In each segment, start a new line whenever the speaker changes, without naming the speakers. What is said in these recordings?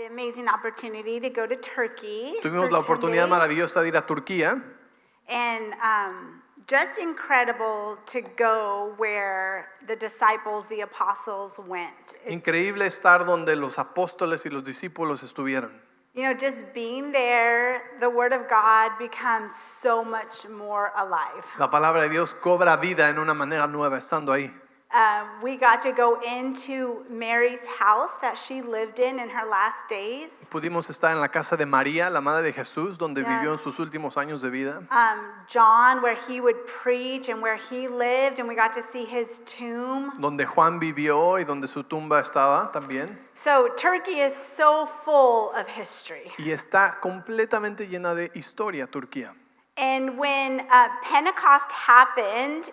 the amazing opportunity to go to Turkey.
Tuvimos
for
la
10
oportunidad
days.
maravillosa de ir a Turquía.
And just incredible to go where the disciples, the apostles went.
Increíble estar donde los apóstoles y los discípulos estuvieron.
You know, just being there, the Word of God becomes so much more alive.
La palabra de Dios cobra vida en una manera nueva estando ahí.
We got to go into Mary's house that she lived in her last days.
Pudimos estar en la casa de María, la madre de Jesús, donde
Yeah.
vivió en sus últimos años de vida.
John, where he would preach and where he lived, and we got to see his tomb.
Donde Juan vivió y donde su tumba estaba también.
So Turkey is so full of history.
Y está completamente llena de historia Turquía.
And when Pentecost happened,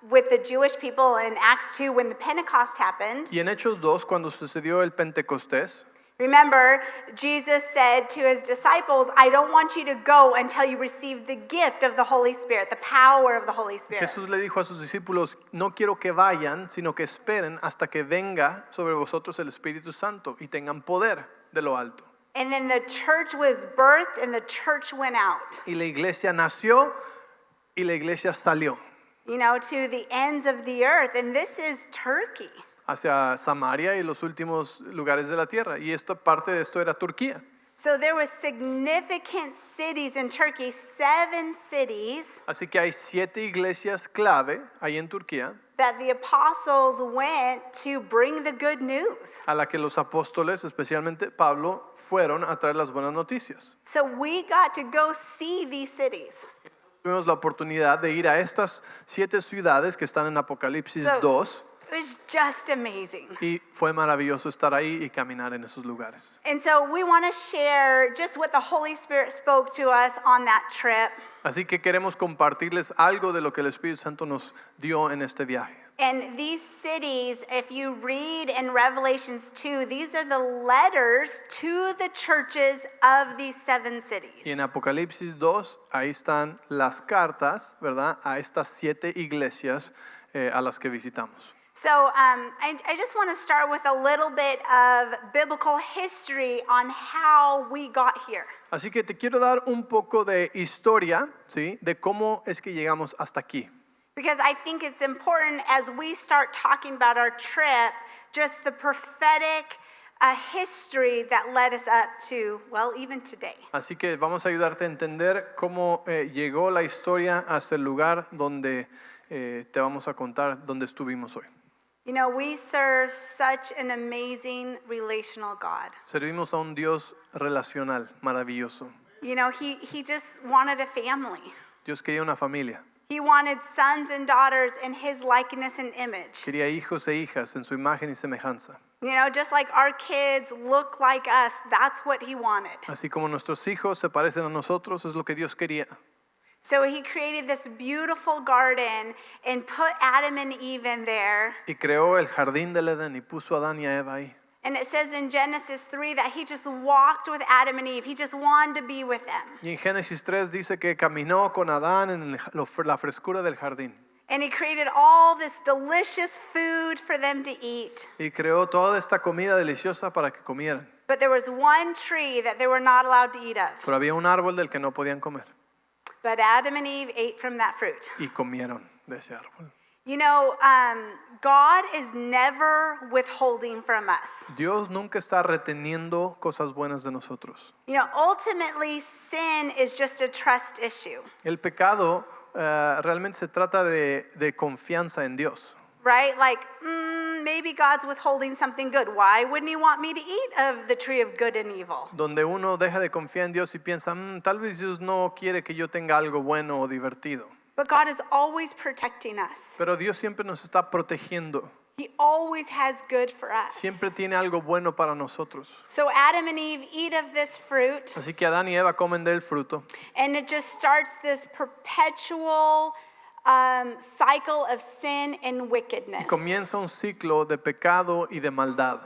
with the Jewish people in Acts 2, when the Pentecost happened,
Y en Hechos 2, cuando sucedió el Pentecostés,
remember, Jesus said to his disciples, I don't want you to go until you receive the gift of the Holy Spirit, the power of the Holy Spirit.
Jesús le dijo a sus discípulos, no quiero que vayan, sino que esperen hasta que venga sobre vosotros el Espíritu Santo y tengan poder de lo alto.
And then the church was birthed and the church went out,
Y la iglesia nació y la iglesia salió
you know, to the ends of the earth. And this is Turkey.
hacia Samaria y los últimos lugares de la tierra. Y esta parte de esto era Turquía.
So there were significant cities in Turkey, 7 cities
Así que hay 7 iglesias clave ahí en Turquía
that the apostles went to bring the good news.
a la que los apóstoles, especialmente Pablo, fueron a traer las buenas noticias.
So we got to go see these cities.
Tuvimos la oportunidad de ir a estas 7 ciudades que están en Apocalipsis
So-
2
It was just amazing.
y fue maravilloso estar ahí y caminar en esos lugares.
And so we want to share just what the Holy Spirit spoke to us on that trip.
Así que queremos compartirles algo de lo que el Espíritu Santo nos dio en este viaje.
And these cities, if you read in Revelations 2, these are the letters to the churches of these 7 cities.
Y en Apocalipsis 2, ahí están las cartas, ¿verdad? A estas 7 iglesias a las que visitamos.
So I just want to start with a little bit of biblical history on how we got here.
Así que te quiero dar un poco de historia, ¿sí? De cómo es que llegamos hasta aquí.
Because I think it's important as we start talking about our trip, just the prophetic history that led us up to, well, even today.
Así que vamos a ayudarte a entender cómo llegó la historia hasta el lugar donde te vamos a contar dónde estuvimos hoy.
You know, we serve such an amazing relational God.
Servimos a un Dios relacional, maravilloso.
You know, he just wanted a family.
Dios quería una familia.
He wanted sons and daughters in his likeness and image.
Quería hijos e hijas en su imagen y semejanza.
You know, just like our kids look like us, that's what he wanted.
Así como nuestros hijos se parecen a nosotros, es lo que Dios quería.
So he created this beautiful garden and put Adam and Eve in there.
Y creó el jardín del Edén y puso a Adán y a Eva ahí.
And it says in Genesis 3 that he just walked with Adam and Eve. He just wanted to be with them.
Y en Génesis 3 dice que caminó con Adán en la frescura del jardín.
And he created all this delicious food for them to eat.
Y creó toda esta comida deliciosa para que comieran.
But there was one tree that they were not allowed to eat of.
Pero había un árbol del que no podían comer.
But Adam and Eve ate from that fruit.
Y comieron de ese árbol.
You know, God is never withholding from us.
Dios nunca está reteniendo cosas buenas de nosotros.
You know, ultimately, sin is just a trust issue,
El pecado realmente se trata de confianza en Dios.
right? Like, maybe God's withholding something good. Why wouldn't he want me to eat of the tree of good and evil?
Donde uno deja de confiar en Dios y piensa, tal vez Dios no quiere que yo tenga algo bueno o divertido.
But God is always protecting us.
Pero Dios siempre nos está protegiendo.
He always has good for us.
Siempre tiene algo bueno para nosotros.
So Adam and Eve eat of this fruit,
Así que Adán y Eva comen del fruto.
and it just starts this perpetual cycle of sin and wickedness.
Y comienza un ciclo de pecado y de maldad.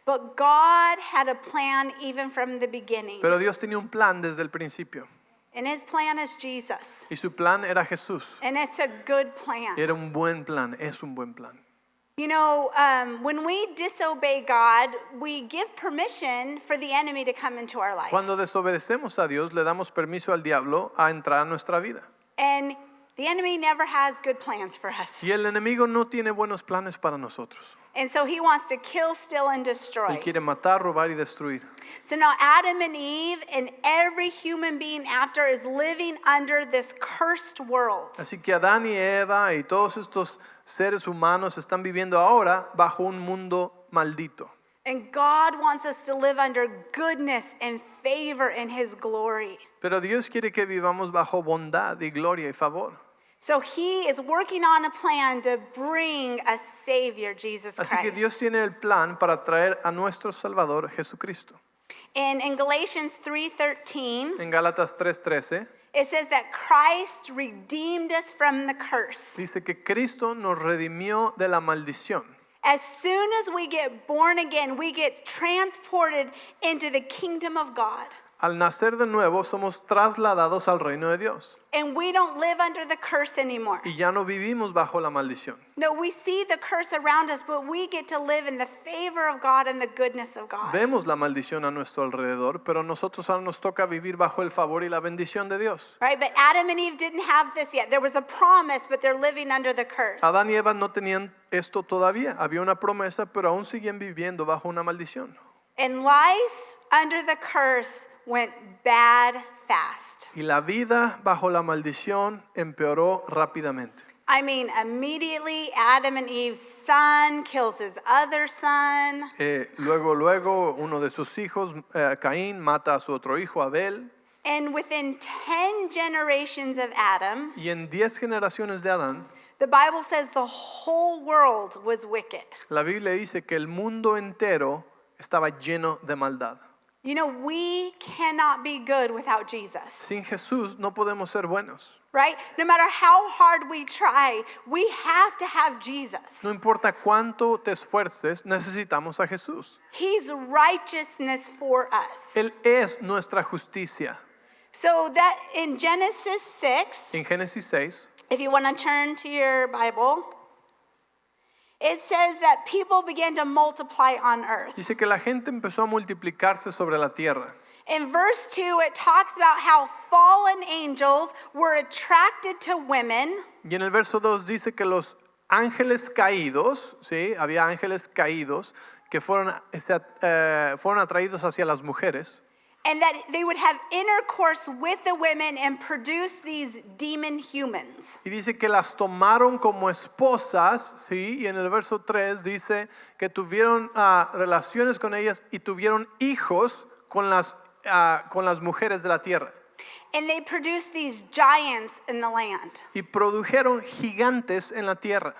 But God had a plan even from the beginning.
Pero Dios tenía un plan desde el principio.
And his plan is Jesus.
Y su plan era Jesús.
And it's a good plan.
Era un buen plan, es un buen plan.
You know, when we disobey God, we give permission for the enemy to come into our life.
Cuando desobedecemos a Dios, le damos permiso al diablo a entrar a nuestra vida.
And the enemy never has good plans for us.
Y el enemigo no tiene buenos planes para nosotros.
And so he wants to kill, steal, and
Él
destroy.
quiere matar, robar y destruir.
So now Adam and Eve and every human being after is living under this cursed world.
Así que Adán y Eva y todos estos seres humanos están viviendo ahora bajo un mundo maldito.
And God wants us to live under goodness and favor in his glory.
Pero Dios quiere que vivamos bajo bondad y gloria y favor.
So he is working on a plan to bring a Savior, Jesus
Así que
Christ.
Dios tiene el plan para traer a nuestro Salvador Jesucristo.
And in Galatians 3:13,
En Gálatas 3:13
it says that Christ redeemed us from the curse.
dice que Cristo nos redimió de la maldición.
As soon as we get born again, we get transported into the kingdom of God.
Al nacer de nuevo somos trasladados al reino de Dios
And we don't live under the curse anymore.
y ya no vivimos bajo la maldición.
No, we see the curse around us, but we get to live in the favor of God and the goodness of God.
Vemos la maldición a nuestro alrededor, pero nosotros ahora nos toca vivir bajo el favor y la bendición de Dios.
Right? But Adam and Eve didn't have this yet. There was a promise, but they're living under the curse.
Adán y Eva no tenían esto todavía. Había una promesa, pero aún siguen viviendo bajo una maldición.
And life under the curse went bad fast.
Y la vida bajo la maldición empeoró rápidamente.
I mean, immediately Adam and Eve's son kills his other son.
Luego, uno de sus hijos, Caín, mata a su otro hijo, Abel.
And within 10 generations of Adam,
Y en 10 generaciones de Adán,
the Bible says the whole world was wicked.
la Biblia dice que el mundo entero estaba lleno de maldad.
You know, we cannot be good without Jesus,
Sin Jesús no podemos ser buenos.
right? No matter how hard we try, we have to have Jesus.
No importa cuánto te esfuerces, necesitamos a Jesús.
He's righteousness for us.
Él es nuestra justicia.
So that in Genesis 6,
En Génesis 6
if you want to turn to your Bible, it says that people began to multiply on earth.
dice que la gente empezó a multiplicarse sobre la tierra.
In verse 2, it talks about how fallen angels were attracted to women.
Y en el verso 2 dice que los ángeles caídos, ¿sí? Había ángeles caídos que fueron atraídos hacia las mujeres.
And that they would have intercourse with the women and produce these demon humans.
Y dice que las tomaron como esposas, ¿sí? Y en el verso 3 dice que tuvieron relaciones con ellas y tuvieron hijos con las mujeres de la tierra.
And they produced these giants in the land.
Y produjeron gigantes en la tierra.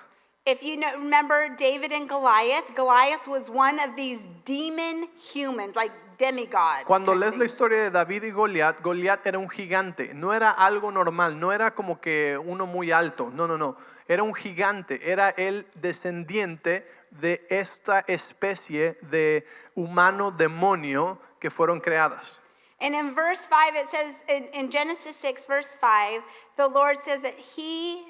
If you remember David and Goliath, Goliath was one of these demon humans, like demigods.
Cuando
kind of
lees la historia de David y Goliat, Goliat era un gigante, no era algo normal, no era como que uno muy alto, no, era un gigante, era el descendiente de esta especie de humano demonio que fueron creadas.
And in verse 5, it says, in Genesis 6, verse 5, the Lord says that he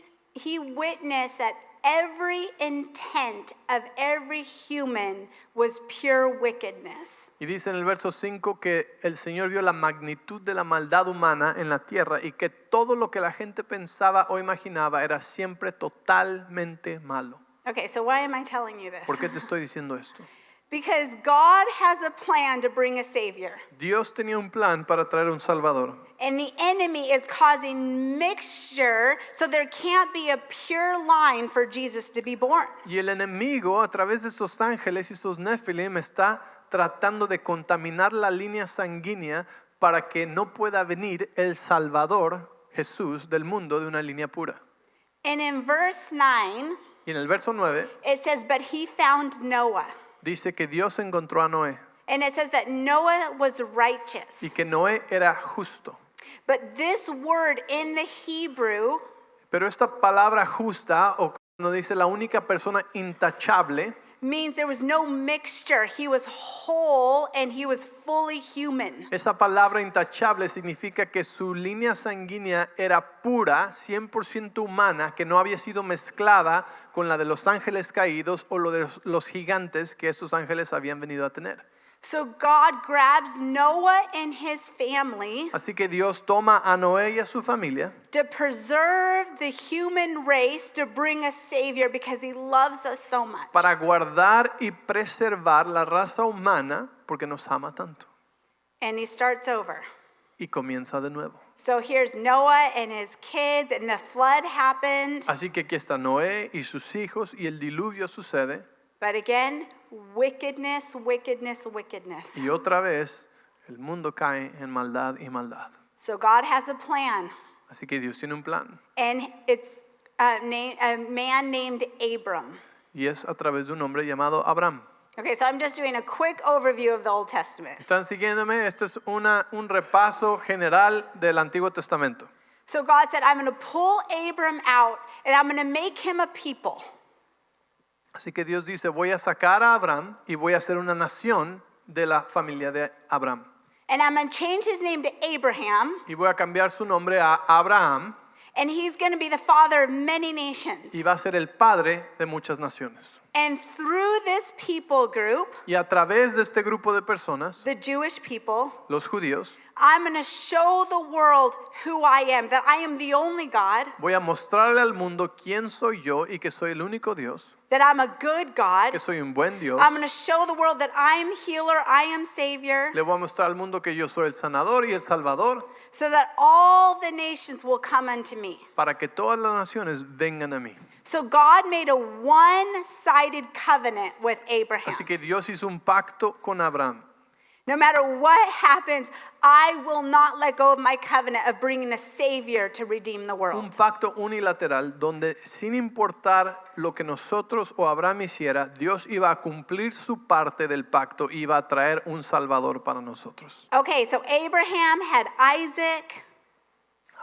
witnessed that every intent of every human was pure wickedness.
Y dice en el verso 5 que el Señor vio la magnitud de la maldad humana en la tierra y que todo lo que la gente pensaba o imaginaba era siempre totalmente malo.
Okay, so why am I telling you this?
¿Por qué te estoy diciendo esto?
Because God has a plan to bring a Savior.
Dios tenía un plan para traer un Salvador.
And the enemy is causing mixture so there can't be a pure line for Jesus to be born.
Y el enemigo, a través de estos ángeles y estos nefilim, está tratando de contaminar la línea sanguínea para que no pueda venir el Salvador, Jesús, del mundo de una línea pura.
And in verse 9,
Y en el verso 9
it says, but he found Noah.
dice que Dios encontró a Noé
And it says that Noah was righteous.
y que Noé era justo.
But this word in the Hebrew,
Pero esta palabra justa, o cuando dice la única persona intachable,
means there was no mixture. He was whole and he was fully human.
Esa palabra intachable significa que su línea sanguínea era pura, 100% humana, que no había sido mezclada con la de los ángeles caídos o lo de los gigantes que estos ángeles habían venido a tener.
So God grabs Noah and his family
Así que Dios toma a Noé y a su familia
to preserve the human race to bring a savior because he loves us so much.
para guardar y preservar la raza humana porque nos ama tanto.
And he starts over.
Y comienza de nuevo.
So here's Noah and his kids, and the flood happened.
Así que aquí está Noé y sus hijos y el diluvio sucede.
But again, wickedness, wickedness, wickedness.
Y otra vez el mundo cae en maldad y maldad.
So God has a plan,
Así que Dios tiene un plan.
and it's a man named Abram.
Y es a través de un hombre llamado Abraham.
Okay, so I'm just doing a quick overview of the Old Testament.
¿Están siguiéndome? Esto es un repaso general del Antiguo Testamento.
So God said, I'm going to pull Abram out, and I'm going to make him a people.
Así que Dios dice, voy a sacar a Abraham y voy a hacer una nación de la familia de Abraham.
And I'm going to change his name to Abraham,
Y voy a cambiar su nombre a Abraham
and he's going to be the father of many nations.
y va a ser el padre de muchas naciones.
And through this people group,
Y a través de este grupo de personas,
the Jewish people,
los judíos,
I'm going to show the world who I am, that I am the only God,
voy a mostrarle al mundo quién soy yo y que soy el único Dios,
that I'm a good God.
que soy un buen Dios.
I'm going to show the world that I am healer, I am savior,
Le voy a mostrar al mundo que yo soy el sanador y el salvador
so that all the nations will come unto me.
para que todas las naciones vengan a mí.
So God made a one-sided covenant with Abraham.
Así que Dios hizo un pacto con Abraham.
No matter what happens, I will not let go of my covenant of bringing a savior to redeem the
Un
world.
pacto unilateral donde sin importar lo que nosotros o Abraham hiciera, Dios iba a cumplir su parte del pacto y iba a traer un salvador para nosotros.
Okay, so Abraham had Isaac,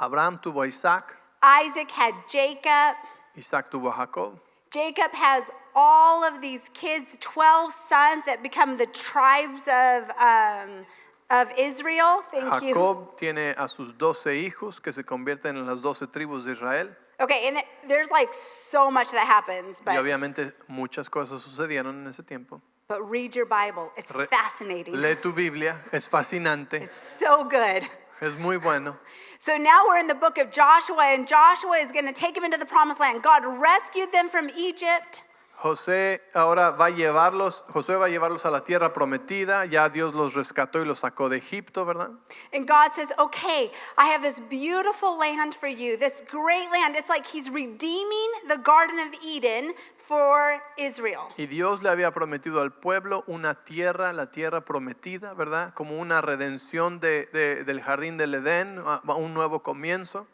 Abraham tuvo a Isaac,
Isaac had Jacob,
Isaac tuvo a Jacob.
Jacob has all of these kids, 12 sons that become the tribes of Israel. Thank you.
Jacob tiene a sus 12 hijos que se convierten en las 12 tribus de Israel.
Okay, and there's like so much that happens,
Y
but
obviamente muchas cosas sucedieron en ese tiempo.
read your Bible. It's fascinating.
Lee tu Biblia, es fascinante,
It's so good.
es muy bueno.
So now we're in the book of Joshua, and Joshua is going to take them into the promised land. God rescued them from Egypt.
Josué va a llevarlos a la tierra prometida. Ya Dios los rescató y los sacó de Egipto, ¿verdad?
And God says, okay, I have this beautiful land for you, this great land. It's like he's redeeming the Garden of Eden for Israel.
Y Dios le había prometido al pueblo una tierra, la tierra prometida, ¿verdad? Como una redención del jardín del Edén, un nuevo comienzo.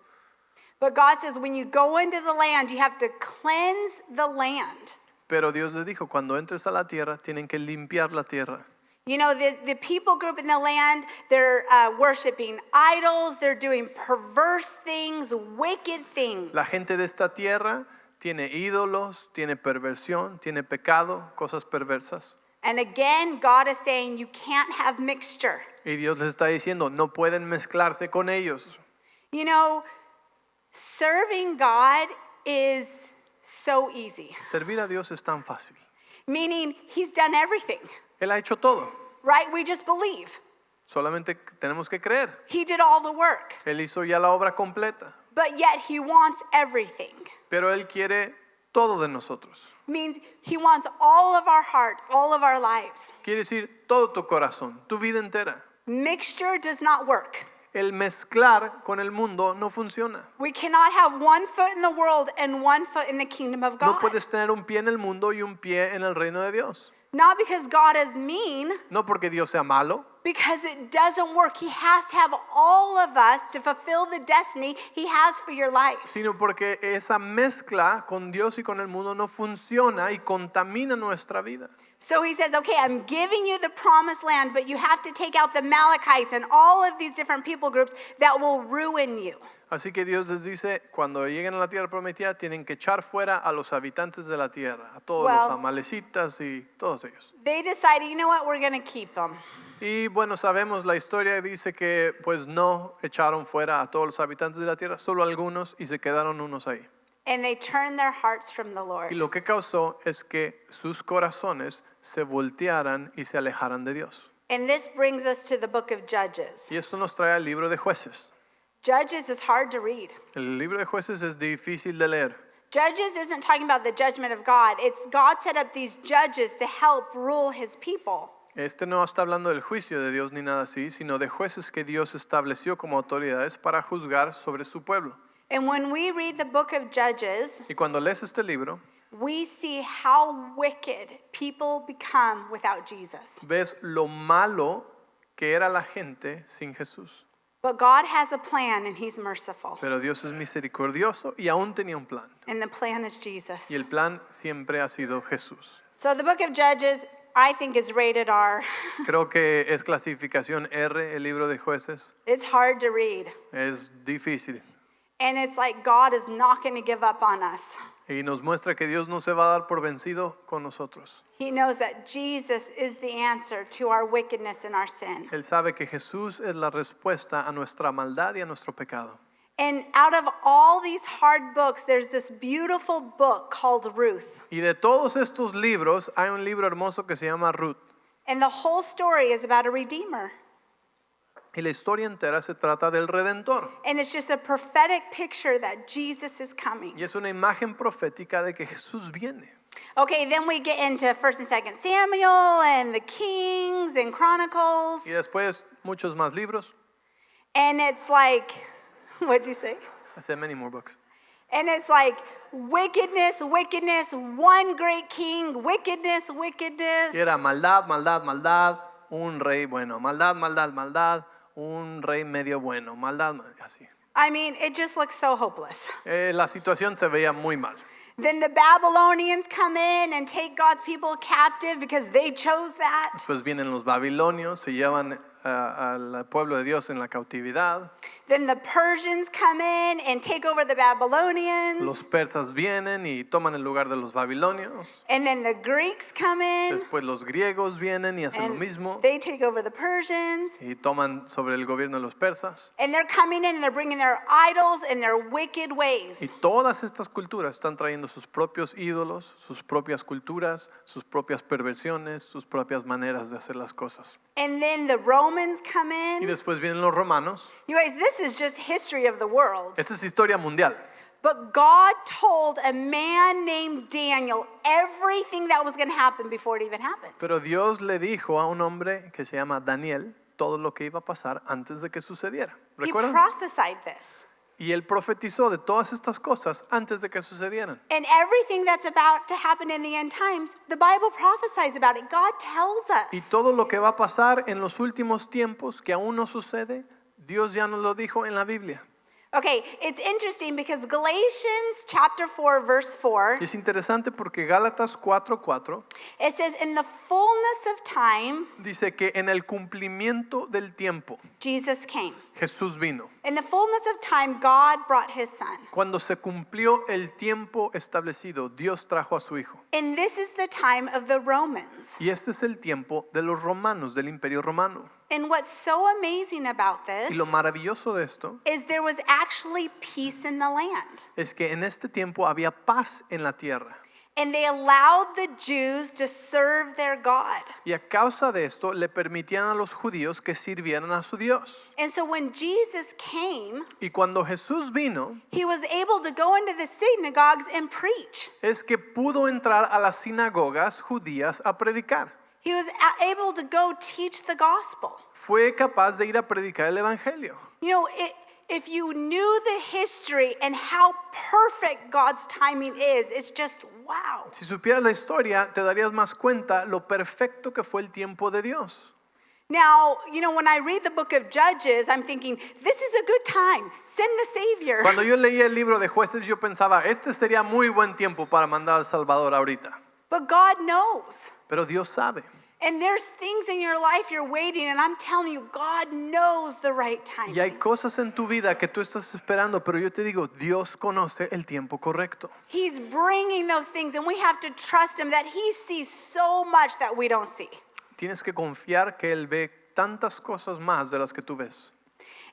But God says, when you go into the land, you have to cleanse the land.
Pero Dios le dijo, cuando entres a la tierra, tienen que limpiar la tierra.
You know, the people group in the land, they're worshiping idols, they're doing perverse things, wicked things.
La gente de esta tierra tiene ídolos, tiene perversión, tiene pecado, cosas perversas.
And again, God is saying you can't have mixture.
Y Dios les está diciendo, no pueden mezclarse con ellos.
You know, serving God is so easy,
Servir a Dios es tan fácil.
meaning he's done everything,
Él ha hecho todo.
right? We just believe.
Solamente tenemos que creer.
He did all the work,
Él hizo ya la obra completa.
but yet he wants everything.
Pero Él quiere todo de nosotros.
Means he wants all of our heart, all of our lives.
Quiere decir todo tu corazón, tu vida entera.
Mixture does not work.
El mezclar con el mundo no funciona.
We cannot have one foot in the world and one foot in the kingdom of
No
God.
puedes tener un pie en el mundo y un pie en el reino de Dios.
Not because God is mean,
No porque Dios sea malo,
because it doesn't work. He has to have all of us to fulfill the destiny he has for your life.
sino porque esa mezcla con Dios y con el mundo no funciona y contamina nuestra vida.
So he says, okay, I'm giving you the promised land, but you have to take out the Amalekites and all of these different people groups that will ruin you.
Así que Dios les dice, cuando lleguen a la tierra prometida, tienen que echar fuera a los habitantes de la tierra, a todos los amalecitas y todos ellos.
They decided, you know what, we're going to keep them.
Y bueno, sabemos la historia dice que pues no echaron fuera a todos los habitantes de la tierra, solo algunos, y se quedaron unos ahí.
And they turned their hearts from the
Y
Lord.
lo que causó es que sus corazones se voltearan y se alejaran de Dios.
And this brings us to the book of Judges.
Y esto nos trae al libro de Jueces.
Judges is hard to read.
El libro de Jueces es difícil de leer.
Judges isn't talking about the judgment of God. It's God set up these judges to help rule his people.
Este no está hablando del juicio de Dios ni nada así, sino de jueces que Dios estableció como autoridades para juzgar sobre su pueblo.
And when we read the book of Judges,
Y cuando lees este libro,
we see how wicked people become without Jesus.
ves lo malo que era la gente sin Jesús.
But God has a plan and he's merciful.
Pero Dios es misericordioso y aún tenía un plan.
And the plan is Jesus.
Y el plan siempre ha sido Jesús.
So the book of Judges, I think, is rated R.
Creo que es clasificación R, el libro de Jueces.
It's hard to read.
Es difícil.
And it's like God is not going to give up on us.
Y nos muestra que Dios no se va a dar por vencido con nosotros.
He knows that Jesus is the answer to our wickedness and our sin.
Él sabe que Jesús es la respuesta a nuestra maldad y a nuestro pecado.
And out of all these hard books, there's this beautiful book called Ruth.
Y de todos estos libros, hay un libro hermoso que se llama Ruth.
And the whole story is about a redeemer.
Y la historia entera se trata del Redentor.
And it's just a prophetic picture that Jesus is coming.
Y es una imagen profética de que Jesús viene.
Okay, then we get into 1st and 2nd Samuel and the Kings and Chronicles.
Y después muchos más libros.
And it's like, what'd you say?
I said many more books.
And it's like wickedness, wickedness, one great king, wickedness, wickedness.
Y era maldad, maldad, maldad, un rey bueno. Maldad, maldad, maldad, un rey medio bueno. Maldad, así.
I mean, it just looks so hopeless.
La situación se veía muy mal.
Then the Babylonians come in and take God's people captive because they chose that.
Después vienen los babilonios, se llevan al pueblo de Dios en la cautividad.
Then the Persians come in and take over the Babylonians.
Los persas vienen y toman el lugar de los babilonios.
And then the Greeks come in
Después los griegos vienen y hacen lo
and
mismo
they take over the Persians.
y toman sobre el gobierno de los persas.
And they're coming in and they're bringing their idols and their wicked ways.
Y todas estas culturas están trayendo sus propios ídolos, sus propias culturas, sus propias perversiones, sus propias maneras de hacer las cosas.
And then the Romans come
Y
in.
después vienen los romanos.
You guys, this is just history of the world.
Esta es historia mundial.
But God told a man named Daniel everything that was going to happen before it even happened.
Pero Dios le dijo a un hombre que se llama Daniel todo lo que iba a pasar antes de que sucediera.
He
¿Recuerdan?
prophesied this.
Y él profetizó de todas estas cosas antes de que sucedieran.
And everything that's about to happen in the end times, the Bible prophesies about it. God tells
Y
us.
todo lo que va a pasar en los últimos tiempos que aún no sucede, Dios ya nos lo dijo en la Biblia.
Okay, it's interesting because Galatians chapter 4, verse 4,
Y es interesante porque Gálatas 4:4
it says, in the fullness of time,
dice que en el cumplimiento del tiempo
Jesus came.
Jesús vino.
In the fullness of time, God brought his son.
Cuando se cumplió el tiempo establecido, Dios trajo a su Hijo.
And this is the time of the Romans.
Y este es el tiempo de los romanos, del Imperio Romano.
And what's so amazing about
Y
this
lo maravilloso de esto
is there was actually peace in the land.
es que en este tiempo había paz en la tierra.
And they allowed the Jews to serve their God.
Y a causa de esto le permitían a los judíos que sirvieran a su Dios.
And so when Jesus came,
Y cuando Jesús vino,
he was able to go into the synagogues and preach.
es que pudo entrar a las sinagogas judías a predicar.
He was able to go teach the gospel.
Fue capaz de ir a predicar el evangelio.
You know, if you knew the history and how perfect God's timing is, it's just wow.
Si supieras la historia, te darías más cuenta lo perfecto que fue el tiempo de Dios.
Now, you know, when I read the book of Judges, I'm thinking, this is a good time. Send the Savior.
Cuando yo leía el libro de Jueces, yo pensaba, este sería muy buen tiempo para mandar al Salvador ahorita.
But God knows.
Pero Dios sabe.
And there's things in your life you're waiting, and I'm telling you, God knows the right time.
Y hay cosas en tu vida que tú estás esperando, pero yo te digo, Dios conoce el tiempo correcto.
He's bringing those things, and we have to trust Him that He sees so much that we don't see.
Tienes que confiar que Él ve tantas cosas más de las que tú ves.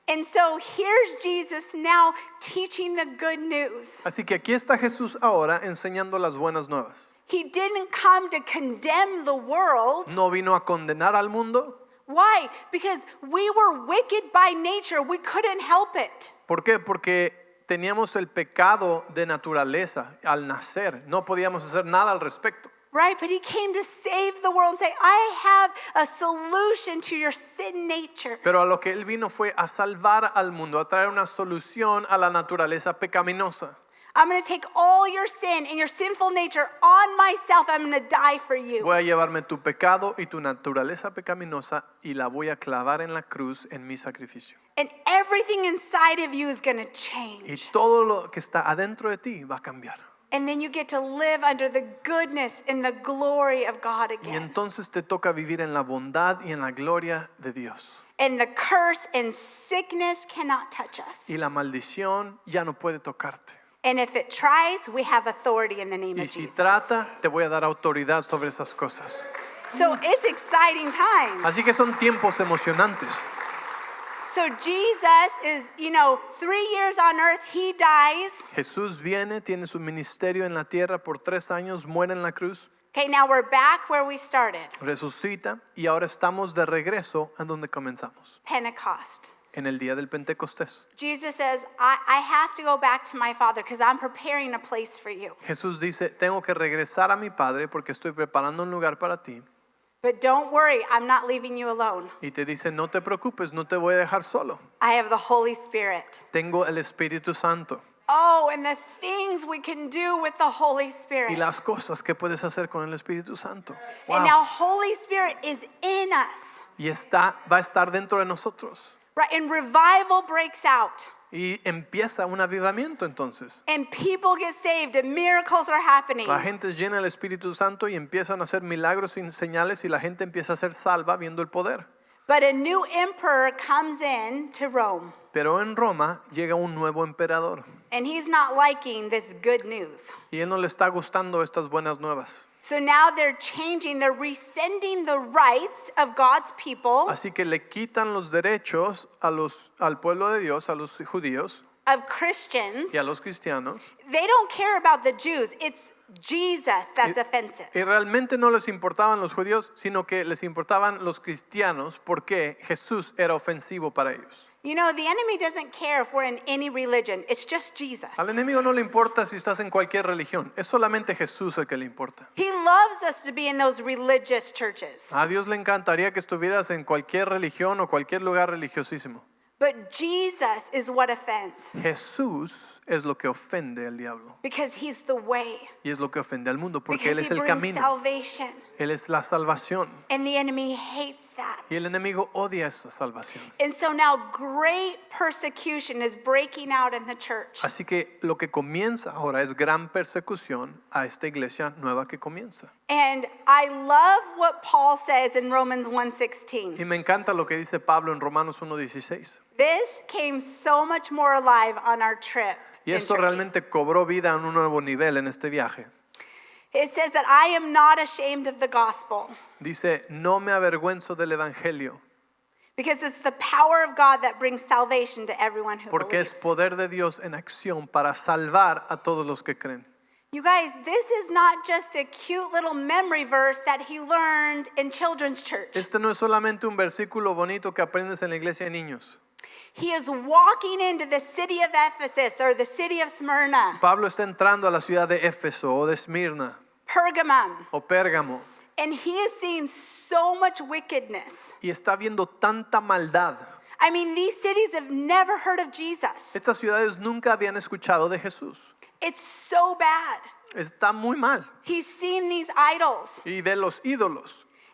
And so here's Jesus now teaching the good news.
Así que aquí está Jesús ahora enseñando las buenas nuevas.
He didn't come to condemn the world.
No vino a condenar al mundo.
Why? Because we were wicked by nature. We couldn't help it.
¿Por qué? Porque teníamos el pecado de naturaleza al nacer. No podíamos hacer nada al respecto.
Right? But He came to save the world and say, I have a solution to your sin nature.
Pero a lo que Él vino fue a salvar al mundo, a traer una solución a la naturaleza pecaminosa.
I'm going to take all your sin and your sinful nature on myself. I'm going to die for you.
Voy a llevarme tu pecado y tu naturaleza pecaminosa y la voy a clavar en la cruz en mi sacrificio.
And everything inside of you is going to
Y
change.
todo lo que está adentro de ti va a cambiar.
And then you get to live under the goodness and the glory of God
Y
again.
entonces te toca vivir en la bondad y en la gloria de Dios.
And the curse and sickness cannot touch us.
Y la maldición ya no puede tocarte.
And if it tries, we have authority in the name
Y
of
si
Jesus.
trata, te voy a dar autoridad sobre esas cosas.
So it's exciting times.
Así que son tiempos emocionantes.
So Jesus is, 3 years on earth, He dies.
Jesús viene, tiene su ministerio en la tierra por 3 años, muere en la cruz,
Okay, now we're back where we started.
resucita y ahora estamos de regreso a donde comenzamos,
Pentecost.
en el día del Pentecostés.
Jesus says, I have to go back to my Father because I'm preparing a place for you.
Jesús dice, tengo que regresar a mi Padre porque estoy preparando un lugar para ti.
But don't worry, I'm not leaving you alone.
Y te dice, no te preocupes, no te voy a dejar solo.
I have the Holy Spirit.
Tengo el Espíritu Santo.
Oh, and the things we can do with the Holy
Y
Spirit.
las cosas que puedes hacer con el Espíritu Santo.
And
Wow.
now Holy Spirit is in us.
Y va a estar dentro de nosotros.
Right? And revival breaks out.
Y empieza un avivamiento entonces.
And people get saved and miracles are happening.
La gente llena el Espíritu Santo y empiezan a hacer milagros sin señales y la gente empieza a ser salva viendo el poder.
But a new emperor comes in to Rome.
Pero en Roma llega un nuevo emperador
And he's not liking this good news.
y él no le está gustando estas buenas nuevas.
So now they're rescinding the rights of God's people,
Así que le quitan los derechos al pueblo de Dios, a los judíos
of Christians.
y a los cristianos.
They don't care about the Jews. It's Jesus that's offensive.
Y realmente no les importaban los judíos, sino que les importaban los cristianos porque Jesús era ofensivo para ellos.
The enemy doesn't care if we're in any religion. It's just Jesus.
Al enemigo no le importa si estás en cualquier religión, es solamente Jesús el que le importa.
He loves us to be in those religious churches.
A Dios le encantaría que estuvieras en cualquier religión o cualquier lugar religiosísimo.
But Jesus is what offends
Jesús es lo que ofende al diablo
because he's the way.
y es lo que ofende al mundo porque
Because
Él
he
es el
brings
camino,
salvation.
Él es la salvación
And the enemy hates that.
y el enemigo odia esa salvación.
And so now great persecution is breaking out in the church.
Así que lo que comienza ahora es gran persecución a esta iglesia nueva que comienza.
And I love what Paul says in Romans 1:16.
Y me encanta lo que dice Pablo en Romanos 1:16.
This came so much more alive on our trip.
Y
in
esto
Turkey.
realmente cobró vida en un nuevo nivel en este viaje.
It says that I am not ashamed of the gospel
Dice, no me avergüenzo del evangelio,
because it's the power of God that brings salvation to everyone who
porque es
believes.
poder de Dios en acción para salvar a todos los que creen.
You guys, this is not just a cute little memory verse that he learned in children's church.
Este no es solamente un versículo bonito que aprendes en la iglesia de niños.
He is walking into the city of Ephesus or the city of Smyrna,
Pablo está entrando a la ciudad de Éfeso o de Esmirna
Pergamum,
o Pérgamo
and he is seeing so much wickedness.
y está viendo tanta maldad.
I mean, these cities have never heard of Jesus.
Estas ciudades nunca habían escuchado de Jesús.
It's so bad.
Está muy mal
He's seen these idols,
y ve los ídolos.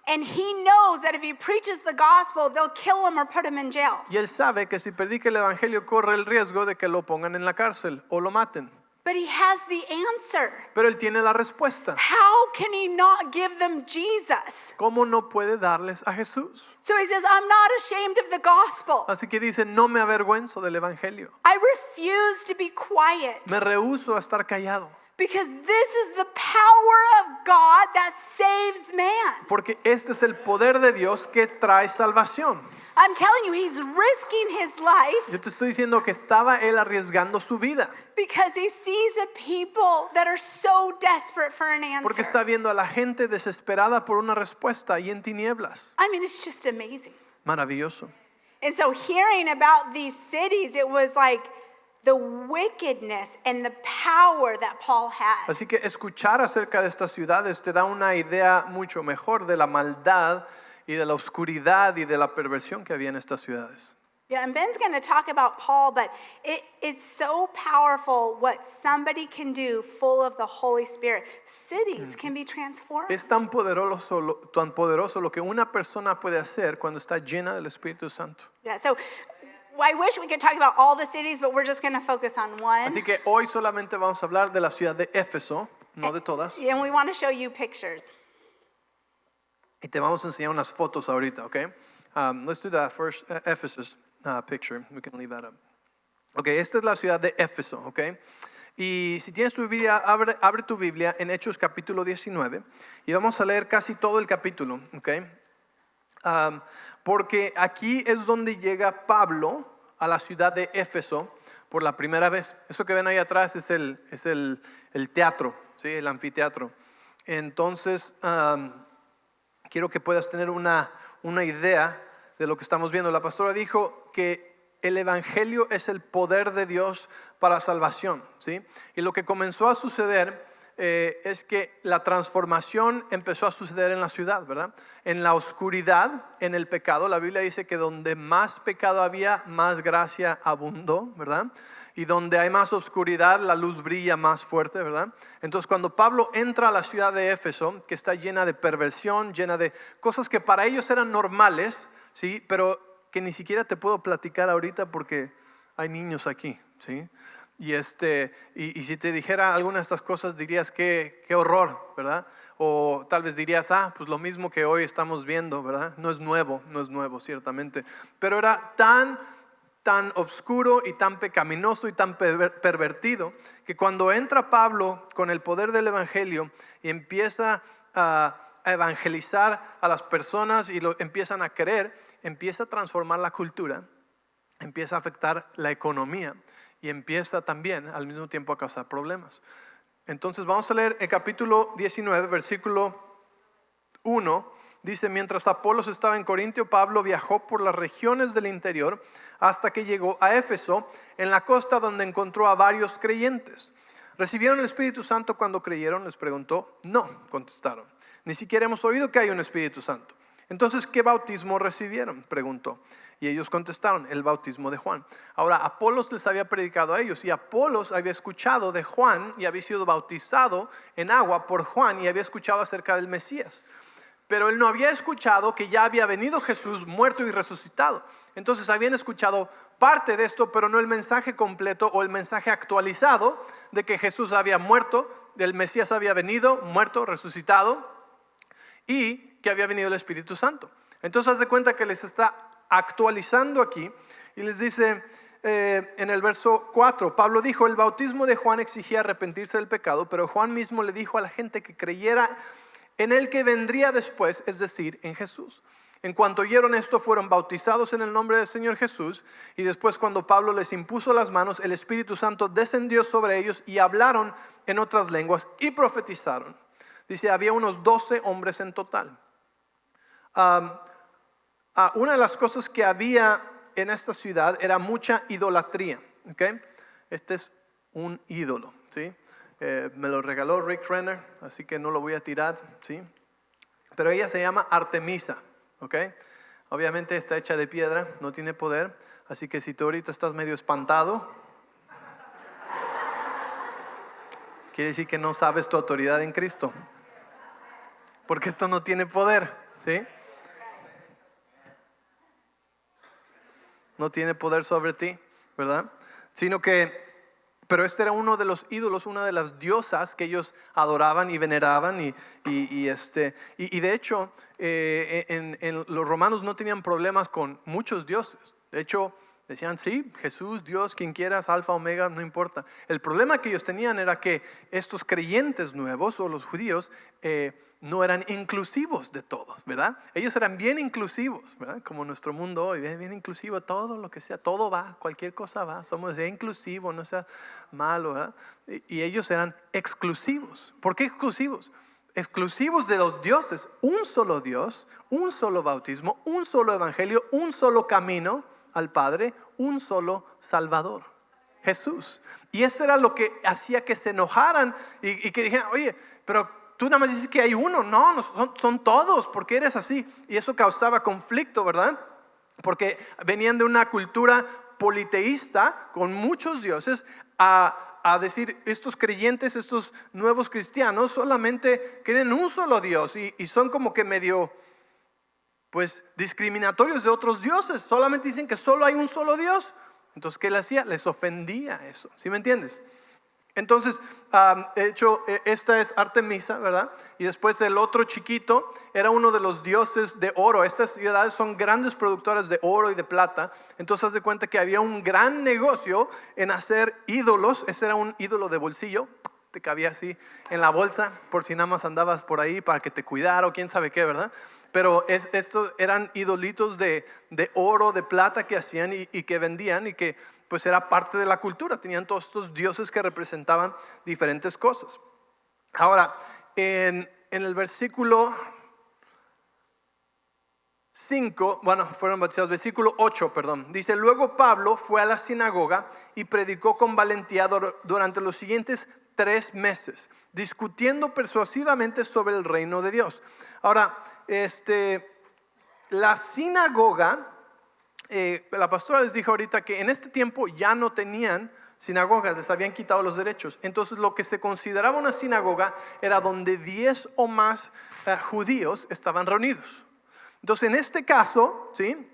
and he knows that if he preaches the gospel, they'll kill him or put him in jail.
Y él sabe que si predica el evangelio corre el riesgo de que lo pongan en la cárcel o lo maten.
But he has the answer.
Pero él tiene la respuesta.
How can he not give them Jesus?
¿Cómo no puede darles a Jesús?
So he says, I'm not ashamed of the gospel.
Así que dice, no me avergüenzo del evangelio.
I refuse to be quiet.
Me rehúso a estar callado.
Because this is the power of God that saves man.
Porque este es el poder de Dios que trae salvación.
I'm telling you, he's risking his life
Yo te estoy diciendo que estaba él arriesgando su vida.
because he sees a people that are so desperate for an
Porque
answer.
está viendo a la gente desesperada por una respuesta y en tinieblas.
I mean, it's just amazing.
Maravilloso.
And so hearing about these cities, it was like the wickedness and the power that Paul had.
Así que escuchar acerca de estas ciudades te da una idea mucho mejor de la maldad y de la oscuridad y de la perversión que había en estas ciudades.
Yeah, and Ben's going to talk about Paul, but it's so powerful what somebody can do full of the Holy Spirit. Cities can be transformed.
Es tan poderoso lo que una persona puede hacer cuando está llena del Espíritu Santo.
Yeah, so I wish we could talk about all the cities, but we're just going to focus on one.
Así que hoy solamente vamos a hablar de la ciudad de Éfeso, no de todas.
And we want to show you pictures.
Y te vamos a enseñar unas fotos ahorita, okay? Let's do that first, Ephesus picture. We can leave that up. Okay, esta es la ciudad de Éfeso, okay? Y si tienes tu Biblia, abre tu Biblia en Hechos capítulo 19 y vamos a leer casi todo el capítulo, okay? Porque aquí es donde llega Pablo a la ciudad de Éfeso por la primera vez. Eso que ven ahí atrás es el teatro, ¿sí? El anfiteatro. Entonces, quiero que puedas tener una idea de lo que estamos viendo. La pastora dijo que el evangelio es el poder de Dios para salvación, ¿sí? Y lo que comenzó a suceder es que la transformación empezó a suceder en la ciudad, ¿verdad? En la oscuridad, en el pecado. La Biblia dice que donde más pecado había, más gracia abundó, ¿verdad? Y donde hay más oscuridad, la luz brilla más fuerte, ¿verdad? Entonces cuando Pablo entra a la ciudad de Éfeso, que está llena de perversión, llena de cosas que para ellos eran normales, ¿sí? Pero que ni siquiera te puedo platicar ahorita porque hay niños aquí, ¿sí? Y si te dijera alguna de estas cosas dirías qué horror, ¿verdad? O tal vez dirías, pues lo mismo que hoy estamos viendo, ¿verdad? No es nuevo ciertamente. Pero era tan oscuro y tan pecaminoso y tan pervertido que cuando entra Pablo con el poder del evangelio y empieza a evangelizar a las personas y lo empiezan a creer, empieza a transformar la cultura, empieza a afectar la economía y empieza también al mismo tiempo a causar problemas. Entonces vamos a leer el capítulo 19, versículo 1. Dice, mientras Apolos estaba en Corintio, Pablo viajó por las regiones del interior hasta que llegó a Éfeso, en la costa donde encontró a varios creyentes. ¿Recibieron el Espíritu Santo cuando creyeron? Les preguntó. No, contestaron. Ni siquiera hemos oído que hay un Espíritu Santo. Entonces, ¿qué bautismo recibieron? Preguntó. Y ellos contestaron, el bautismo de Juan. Ahora, Apolos les había predicado a ellos y Apolos había escuchado de Juan y había sido bautizado en agua por Juan y había escuchado acerca del Mesías. Pero él no había escuchado que ya había venido Jesús muerto y resucitado. Entonces habían escuchado parte de esto, pero no el mensaje completo o el mensaje actualizado de que Jesús había muerto, el Mesías había venido, muerto, resucitado y que había venido el Espíritu Santo. Entonces haz de cuenta que les está actualizando aquí y les dice en el verso 4, Pablo dijo, el bautismo de Juan exigía arrepentirse del pecado, pero Juan mismo le dijo a la gente que creyera en el que vendría después, es decir, en Jesús. En cuanto oyeron esto, fueron bautizados en el nombre del Señor Jesús, y después cuando Pablo les impuso las manos, el Espíritu Santo descendió sobre ellos y hablaron en otras lenguas y profetizaron. Dice, había unos 12 hombres en total. Una de las cosas que había en esta ciudad era mucha idolatría, ¿okay? Este es un ídolo, ¿sí? Me lo regaló Rick Renner, así que no lo voy a tirar, ¿sí? Pero ella se llama Artemisa, ¿ok? Obviamente está hecha de piedra, no tiene poder, así que si tú ahorita estás medio espantado, quiere decir que no sabes tu autoridad en Cristo, porque esto no tiene poder, ¿sí? No tiene poder sobre ti, ¿verdad? Sino que Pero este era uno de los ídolos, una de las diosas que ellos adoraban y veneraban. Y de hecho, en los romanos no tenían problemas con muchos dioses. De hecho, decían, sí, Jesús, Dios, quien quieras, alfa, omega, no importa. El problema que ellos tenían era que estos creyentes nuevos o los judíos no eran inclusivos de todos, ¿verdad? Ellos eran bien inclusivos, ¿verdad? Como nuestro mundo hoy, bien inclusivo, todo lo que sea, todo va, cualquier cosa va, somos inclusivos, no sea malo, ¿verdad? Y ellos eran exclusivos. ¿Por qué exclusivos? Exclusivos de los dioses, un solo Dios, un solo bautismo, un solo evangelio, un solo camino al Padre, un solo Salvador, Jesús. Y eso era lo que hacía que se enojaran y que dijeran, oye, pero tú nada más dices que hay uno. No, son todos, ¿por qué eres así? Y eso causaba conflicto, ¿verdad? Porque venían de una cultura politeísta con muchos dioses a decir, estos creyentes, estos nuevos cristianos solamente creen un solo Dios y son como que medio, pues, discriminatorios de otros dioses. Solamente dicen que solo hay un solo Dios. Entonces, ¿qué le hacía? Les ofendía eso. ¿Sí me entiendes? Entonces, de hecho, esta es Artemisa, ¿verdad? Y después el otro chiquito era uno de los dioses de oro. Estas ciudades son grandes productoras de oro y de plata. Entonces, haz de cuenta que había un gran negocio en hacer ídolos. Este era un ídolo de bolsillo. Te cabía así en la bolsa por si nada más andabas por ahí para que te cuidara o quién sabe qué, ¿verdad? Pero estos eran idolitos de oro, de plata que hacían y que vendían y que pues era parte de la cultura. Tenían todos estos dioses que representaban diferentes cosas. Ahora, en el versículo 5, fueron bautizados, versículo 8, perdón. Dice, luego Pablo fue a la sinagoga y predicó con valentía durante los siguientes 3 meses, discutiendo persuasivamente sobre el reino de Dios. Ahora, la sinagoga, la pastora les dijo ahorita que en este tiempo ya no tenían sinagogas, les habían quitado los derechos. Entonces lo que se consideraba una sinagoga era donde 10 o más judíos estaban reunidos. Entonces en este caso, ¿sí?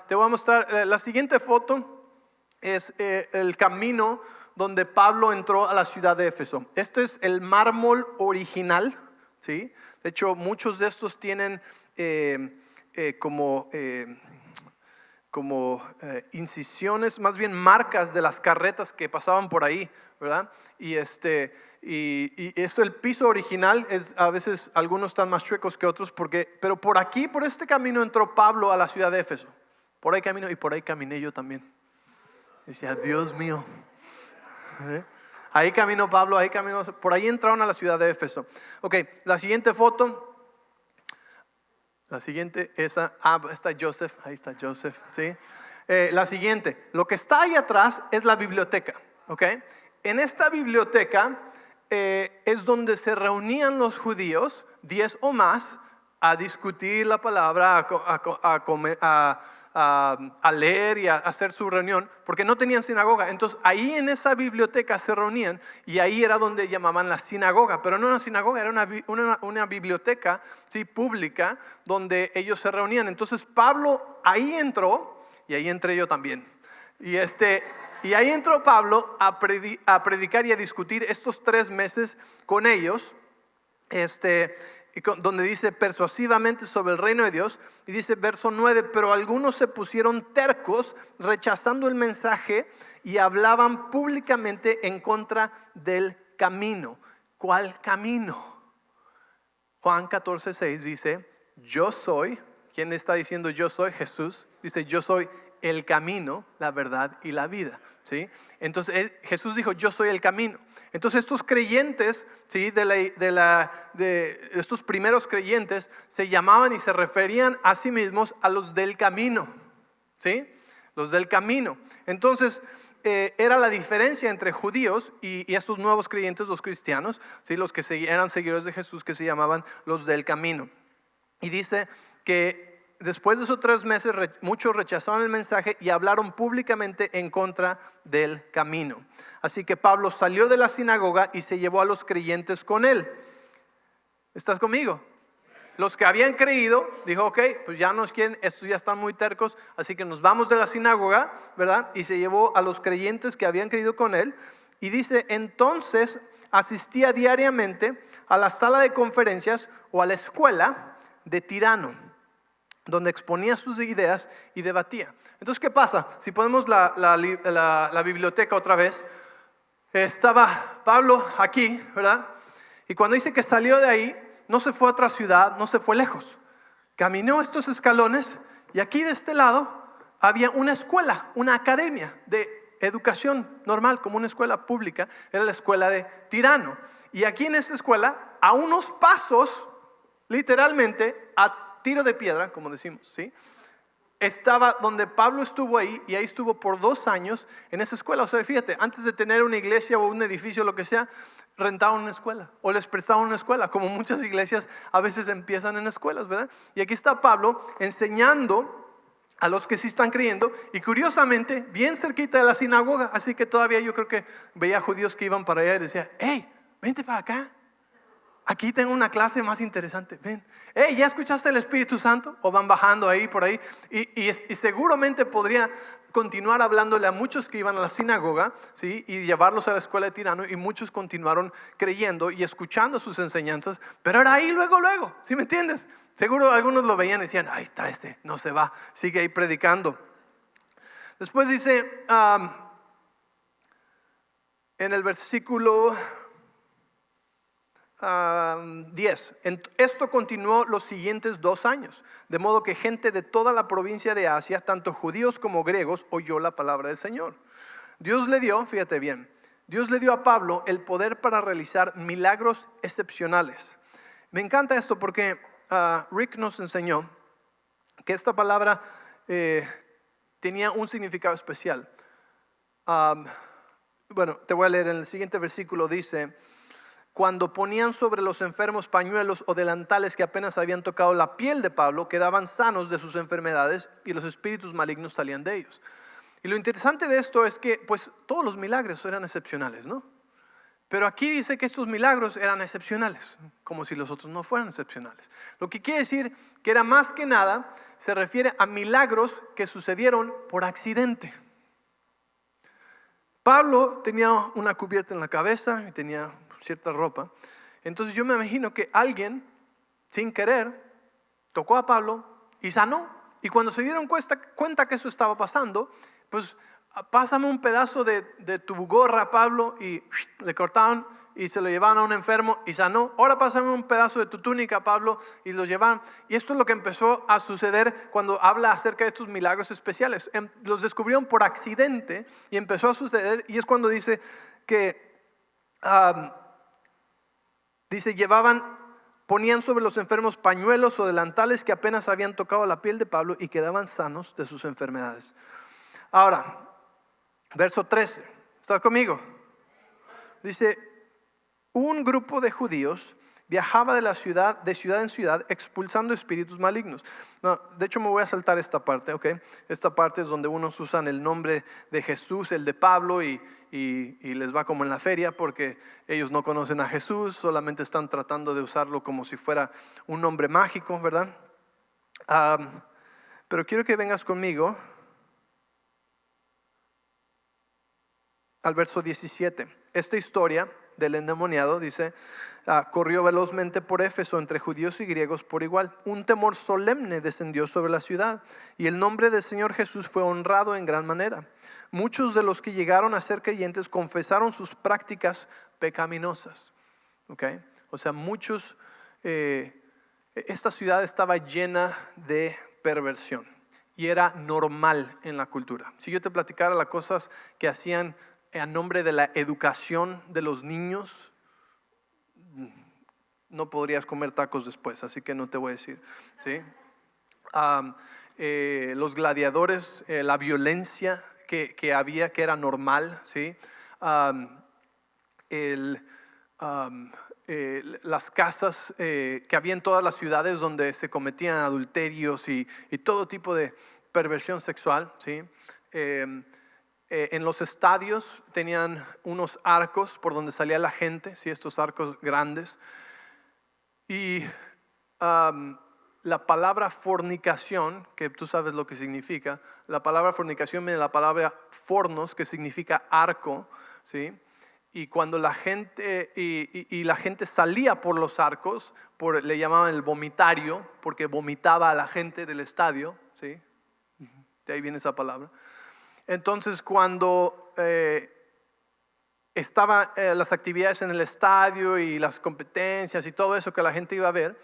Te voy a mostrar, la siguiente foto es el camino donde Pablo entró a la ciudad de Éfeso. Este es el mármol original, ¿sí? De hecho, muchos de estos tienen como incisiones, más bien marcas de las carretas que pasaban por ahí, ¿verdad? Y esto, el piso original, a veces algunos están más chuecos que otros, pero por aquí, por este camino entró Pablo a la ciudad de Éfeso. Por ahí camino y por ahí caminé yo también. Decía, Dios mío. Ahí caminó Pablo, ahí caminó, por ahí entraron a la ciudad de Éfeso. Ok, la siguiente foto. La siguiente, esa, está Joseph, ahí está Joseph, ¿sí? La siguiente, lo que está ahí atrás es la biblioteca, ¿ok? En esta biblioteca es donde se reunían los judíos, 10 o más, a discutir la palabra, a leer y a hacer su reunión, porque no tenían sinagoga. Entonces ahí en esa biblioteca se reunían y ahí era donde llamaban la sinagoga, pero no una sinagoga, era una biblioteca, ¿sí? Pública, donde ellos se reunían. Entonces Pablo ahí entró y ahí entré yo también. Y ahí entró Pablo a predicar y a discutir estos 3 meses con ellos, donde dice persuasivamente sobre el reino de Dios. Y dice verso 9, pero algunos se pusieron tercos, rechazando el mensaje y hablaban públicamente en contra del camino. ¿Cuál camino? Juan 14:6 dice, yo soy, ¿quién está diciendo yo soy? Jesús. Dice, yo soy el camino, la verdad y la vida, ¿sí? Entonces Jesús dijo, yo soy el camino. Entonces estos creyentes, ¿sí? de estos primeros creyentes se llamaban y se referían a sí mismos a los del camino, ¿sí? Los del camino. Entonces era la diferencia entre judíos y estos nuevos creyentes, los cristianos, ¿sí? Los que eran seguidores de Jesús, que se llamaban los del camino. Y dice que después de esos 3 meses, muchos rechazaron el mensaje y hablaron públicamente en contra del camino. Así que Pablo salió de la sinagoga y se llevó a los creyentes con él. ¿Estás conmigo? los que habían creído, dijo, ok, pues ya nos quieren, estos ya están muy tercos, así que nos vamos de la sinagoga, ¿verdad? Y se llevó a los creyentes que habían creído con él. Y dice, entonces asistía diariamente a la sala de conferencias o a la escuela de Tirano, donde exponía sus ideas y debatía. Entonces, ¿qué pasa? Si ponemos la biblioteca otra vez, estaba Pablo aquí, ¿verdad? Y cuando dice que salió de ahí, no se fue a otra ciudad, no se fue lejos. Caminó estos escalones y aquí de este lado había una escuela, una academia de educación normal, como una escuela pública, era la escuela de Tirano. Y aquí en esta escuela, a unos pasos, literalmente, a tiro de piedra, como decimos, ¿sí? Estaba donde Pablo estuvo ahí, y ahí estuvo por 2 años en esa escuela. O sea, fíjate, antes de tener una iglesia o un edificio, lo que sea, rentaban una escuela o les prestaban una escuela, como muchas iglesias a veces empiezan en escuelas, ¿verdad? Y aquí está Pablo enseñando a los que sí están creyendo, y curiosamente, bien cerquita de la sinagoga, así que todavía yo creo que veía judíos que iban para allá y decían, hey, vente para acá. Aquí tengo una clase más interesante. Ven. Hey, ¿ya escuchaste el Espíritu Santo? O van bajando ahí por ahí. Y seguramente podría continuar hablándole a muchos que iban a la sinagoga, ¿sí? Y llevarlos a la escuela de Tirano. Y muchos continuaron creyendo y escuchando sus enseñanzas. Pero era ahí luego, ¿sí me entiendes? Seguro algunos lo veían y decían, ahí está no se va. Sigue ahí predicando. Después dice, en el versículo 10. Esto continuó los siguientes 2 años, de modo que gente de toda la provincia de Asia, tanto judíos como griegos, oyó la palabra del Señor. Dios le dio, fíjate bien, Dios le dio a Pablo el poder para realizar milagros excepcionales. Me encanta esto porque Rick nos enseñó que esta palabra tenía un significado especial. Bueno, te voy a leer en el siguiente versículo, dice: cuando ponían sobre los enfermos pañuelos o delantales que apenas habían tocado la piel de Pablo, quedaban sanos de sus enfermedades y los espíritus malignos salían de ellos. Y lo interesante de esto es que pues todos los milagros eran excepcionales, ¿no? Pero aquí dice que estos milagros eran excepcionales, como si los otros no fueran excepcionales. Lo que quiere decir que era más que nada, se refiere a milagros que sucedieron por accidente. Pablo tenía una cubierta en la cabeza y tenía cierta ropa. Entonces yo me imagino que alguien, sin querer, tocó a Pablo y sanó. Y cuando se dieron cuenta que eso estaba pasando, pues pásame un pedazo de tu gorra, Pablo, y le cortaron y se lo llevaron a un enfermo y sanó. Ahora pásame un pedazo de tu túnica, Pablo, y lo llevaron. Y esto es lo que empezó a suceder cuando habla acerca de estos milagros especiales. Los descubrieron por accidente y empezó a suceder, y es cuando dice que ponían sobre los enfermos pañuelos o delantales que apenas habían tocado la piel de Pablo y quedaban sanos de sus enfermedades. Ahora, verso 13, ¿estás conmigo? Dice, un grupo de judíos viajaba de ciudad en ciudad expulsando espíritus malignos. No, de hecho me voy a saltar esta parte, ¿ok? Esta parte es donde unos usan el nombre de Jesús, el de Pablo, y les va como en la feria porque ellos no conocen a Jesús, solamente están tratando de usarlo como si fuera un nombre mágico, ¿verdad? Pero quiero que vengas conmigo al verso 17. Esta historia del endemoniado dice: corrió velozmente por Éfeso entre judíos y griegos por igual. Un temor solemne descendió sobre la ciudad y el nombre del Señor Jesús fue honrado en gran manera. Muchos de los que llegaron a ser creyentes confesaron sus prácticas pecaminosas. ¿Okay? O sea, esta ciudad estaba llena de perversión y era normal en la cultura. Si yo te platicara las cosas que hacían a nombre de la educación de los niños, no podrías comer tacos después, así que no te voy a decir, ¿sí? Los gladiadores, la violencia que había, que era normal, ¿sí? Las casas que había en todas las ciudades donde se cometían adulterios y todo tipo de perversión sexual, ¿sí? En los estadios tenían unos arcos por donde salía la gente, ¿sí? Estos arcos grandes. Y la palabra fornicación, que tú sabes lo que significa, la palabra fornicación viene de la palabra fornos, que significa arco, ¿sí? Y cuando la gente, y la gente salía por los arcos, le llamaban el vomitario, porque vomitaba a la gente del estadio, ¿sí? De ahí viene esa palabra. Entonces, cuando estaban las actividades en el estadio y las competencias y todo eso que la gente iba a ver,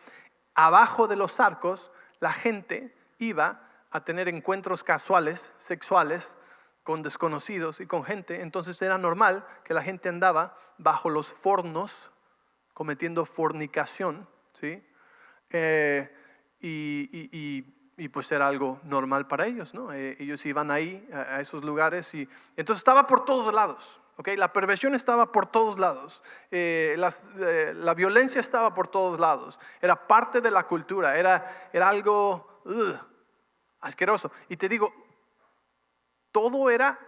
abajo de los arcos la gente iba a tener encuentros casuales, sexuales, con desconocidos y con gente. Entonces era normal que la gente andaba bajo los fornos cometiendo fornicación, ¿sí? Y pues era algo normal para ellos, ¿no? Ellos iban ahí a esos lugares y entonces estaba por todos lados. Okay, la perversión estaba por todos lados, la violencia estaba por todos lados, era parte de la cultura, era algo asqueroso. Y te digo, todo era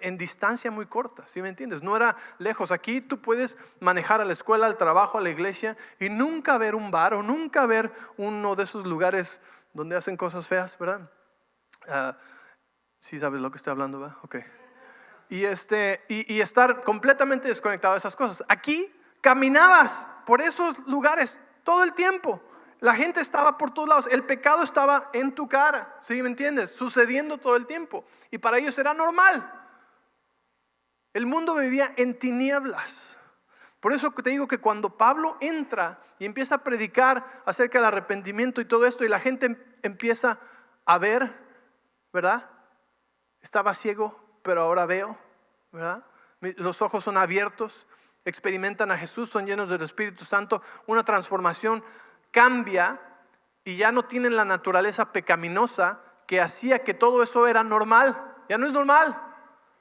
en distancia muy corta, ¿sí me entiendes? No era lejos. Aquí tú puedes manejar a la escuela, al trabajo, a la iglesia y nunca ver un bar o nunca ver uno de esos lugares donde hacen cosas feas, ¿verdad? Sí sabes lo que estoy hablando, ¿verdad? Ok. Y estar completamente desconectado de esas cosas. Aquí caminabas por esos lugares todo el tiempo. La gente estaba por todos lados. El pecado estaba en tu cara, ¿sí me entiendes? Sucediendo todo el tiempo. Y para ellos era normal. El mundo vivía en tinieblas. Por eso te digo que cuando Pablo entra y empieza a predicar acerca del arrepentimiento y todo esto, y la gente empieza a ver, ¿verdad? Estaba ciego, pero ahora veo, ¿verdad? Los ojos son abiertos, experimentan a Jesús, son llenos del Espíritu Santo, una transformación cambia y ya no tienen la naturaleza pecaminosa que hacía que todo eso era normal. Ya no es normal.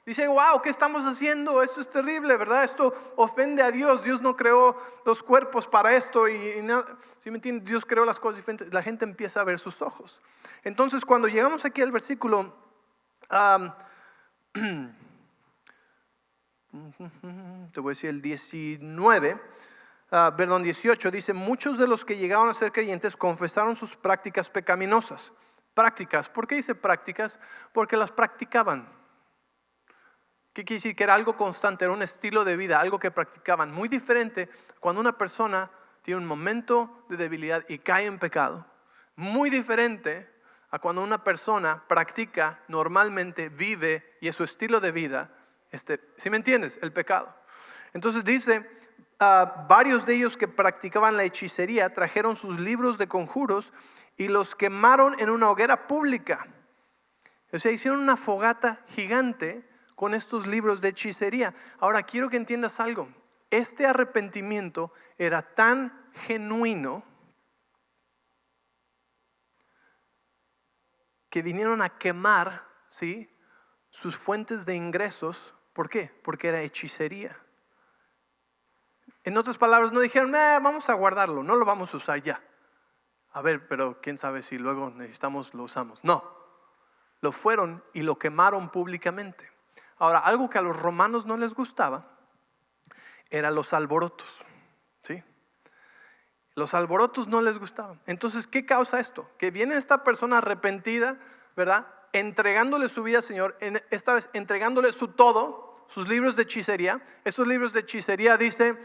Dicen, wow, ¿qué estamos haciendo? Esto es terrible, ¿verdad? Esto ofende a Dios. Dios no creó los cuerpos para esto ¿sí me entiendes? Dios creó las cosas diferentes. La gente empieza a ver sus ojos. Entonces, cuando llegamos aquí al versículo te voy a decir el 18, dice: muchos de los que llegaron a ser creyentes confesaron sus prácticas pecaminosas. Prácticas, ¿por qué dice prácticas? Porque las practicaban. ¿Qué quiere decir? Que era algo constante, era un estilo de vida, algo que practicaban. Muy diferente cuando una persona tiene un momento de debilidad y cae en pecado. Muy diferente a cuando una persona practica normalmente, vive y es su estilo de vida, ¿sí me entiendes? El pecado. Entonces dice, varios de ellos que practicaban la hechicería trajeron sus libros de conjuros y los quemaron en una hoguera pública. O sea, hicieron una fogata gigante con estos libros de hechicería. Ahora quiero que entiendas algo. Este arrepentimiento era tan genuino que vinieron a quemar, ¿sí?, sus fuentes de ingresos. ¿Por qué? Porque era hechicería. En otras palabras, no dijeron, vamos a guardarlo, no lo vamos a usar ya. A ver, pero quién sabe si luego necesitamos, lo usamos. No, lo fueron y lo quemaron públicamente. Ahora, algo que a los romanos no les gustaba eran los alborotos, ¿sí? Los alborotos no les gustaban. Entonces, ¿qué causa esto? Que viene esta persona arrepentida, ¿verdad?, entregándole su vida al Señor, esta vez entregándole su todo, sus libros de hechicería. Estos libros de hechicería dice,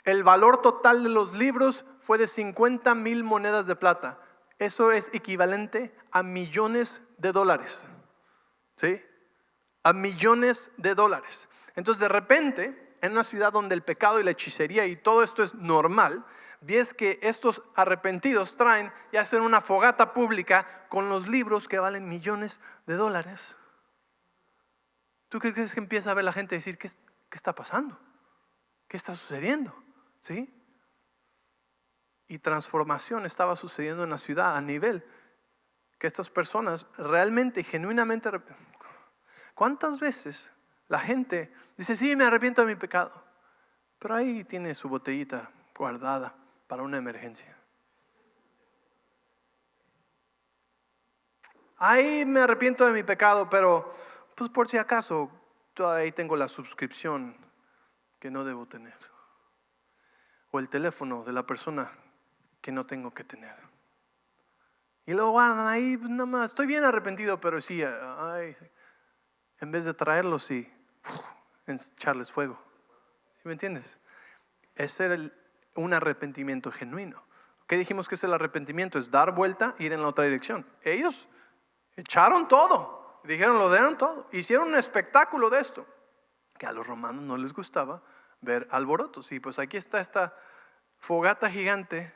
el valor total de los libros fue de 50,000 monedas de plata. Eso es equivalente a millones de dólares, ¿sí? A millones de dólares. Entonces, de repente, en una ciudad donde el pecado y la hechicería y todo esto es normal, ves que estos arrepentidos traen y hacen una fogata pública con los libros que valen millones de dólares. ¿Tú qué crees que empieza a ver la gente decir, ¿qué está pasando? ¿Qué está sucediendo? ¿Sí? Y transformación estaba sucediendo en la ciudad a nivel que estas personas realmente, genuinamente, ¿cuántas veces la gente dice, sí, me arrepiento de mi pecado, pero ahí tiene su botellita guardada para una emergencia? Ahí me arrepiento de mi pecado, pero pues por si acaso, todavía ahí tengo la suscripción que no debo tener. o el teléfono de la persona que no tengo que tener. Y luego van ahí, pues, nada más, estoy bien arrepentido, pero sí, ay, en vez de traerlos y echarles fuego. ¿Sí me entiendes? Ese era un arrepentimiento genuino. ¿Qué dijimos que es el arrepentimiento? Es dar vuelta, ir en la otra dirección. Ellos echaron todo, dijeron, lo dieron todo, hicieron un espectáculo de esto, que a los romanos no les gustaba ver alborotos. Y pues aquí está esta fogata gigante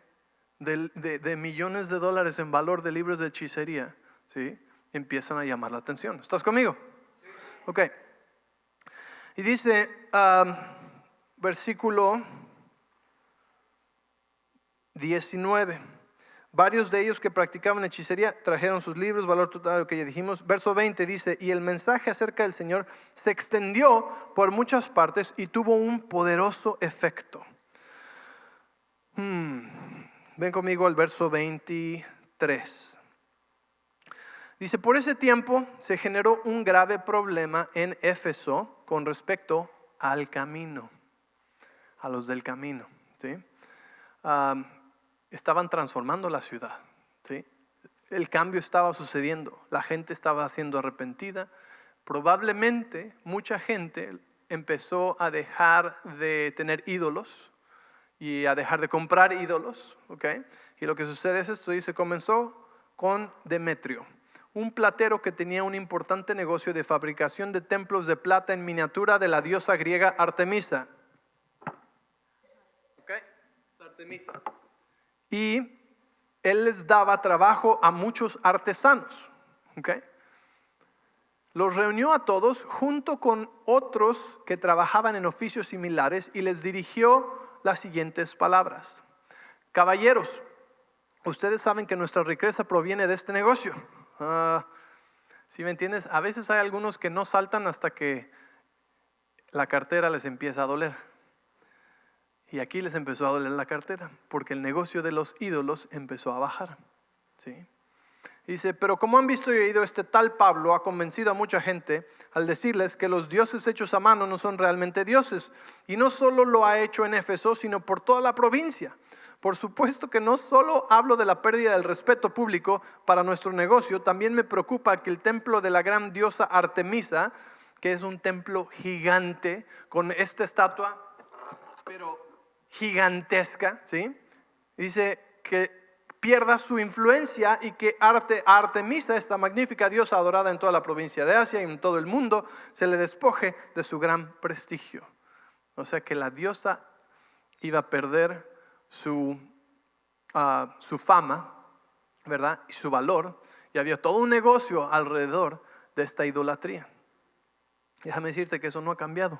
de millones de dólares en valor de libros de hechicería, ¿sí? Empiezan a llamar la atención. ¿Estás conmigo? Ok. Y dice, versículo 19. Varios de ellos que practicaban hechicería trajeron sus libros, valor total, lo que ya dijimos. Verso 20 dice, y el mensaje acerca del Señor se extendió por muchas partes y tuvo un poderoso efecto. Ven conmigo al verso 23. Dice, por ese tiempo se generó un grave problema en Éfeso con respecto al camino, a los del camino, ¿sí? Estaban transformando la ciudad, ¿sí? El cambio estaba sucediendo, la gente estaba siendo arrepentida. Probablemente mucha gente empezó a dejar de tener ídolos y a dejar de comprar ídolos, ¿ok? Y lo que sucede es esto, dice, comenzó con Demetrio, un platero que tenía un importante negocio de fabricación de templos de plata en miniatura de la diosa griega Artemisa. ¿Ok? Es Artemisa. Y él les daba trabajo a muchos artesanos, ¿ok? Los reunió a todos junto con otros que trabajaban en oficios similares y les dirigió las siguientes palabras. Caballeros, ustedes saben que nuestra riqueza proviene de este negocio. ¿Sí me entiendes? A veces hay algunos que no saltan hasta que la cartera les empieza a doler. Y aquí les empezó a doler la cartera, porque el negocio de los ídolos empezó a bajar, ¿sí? Dice, pero como han visto y oído, este tal Pablo ha convencido a mucha gente al decirles que los dioses hechos a mano no son realmente dioses. Y no solo lo ha hecho en Éfeso, sino por toda la provincia. Por supuesto que no solo hablo de la pérdida del respeto público para nuestro negocio, también me preocupa que el templo de la gran diosa Artemisa, que es un templo gigante con esta estatua, pero gigantesca, ¿sí? Dice que pierda su influencia y que Artemisa, esta magnífica diosa adorada en toda la provincia de Asia y en todo el mundo, se le despoje de su gran prestigio. O sea que la diosa iba a perder su fama, ¿verdad? Y su valor, y había todo un negocio alrededor de esta idolatría. Déjame decirte que eso no ha cambiado.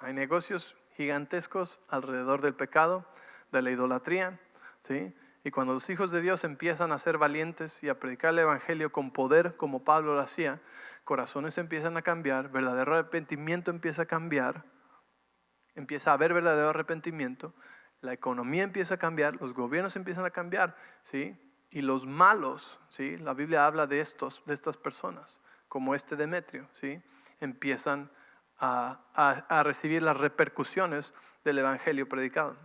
Hay negocios gigantescos alrededor del pecado, de la idolatría, ¿sí? Y cuando los hijos de Dios empiezan a ser valientes y a predicar el evangelio con poder, como Pablo lo hacía, corazones empiezan a cambiar, verdadero arrepentimiento empieza a cambiar, empieza a haber verdadero arrepentimiento, la economía empieza a cambiar, los gobiernos empiezan a cambiar, ¿sí? Y los malos, ¿sí? La Biblia habla de estas personas, como este Demetrio, ¿sí? Empiezan a recibir las repercusiones del evangelio predicado.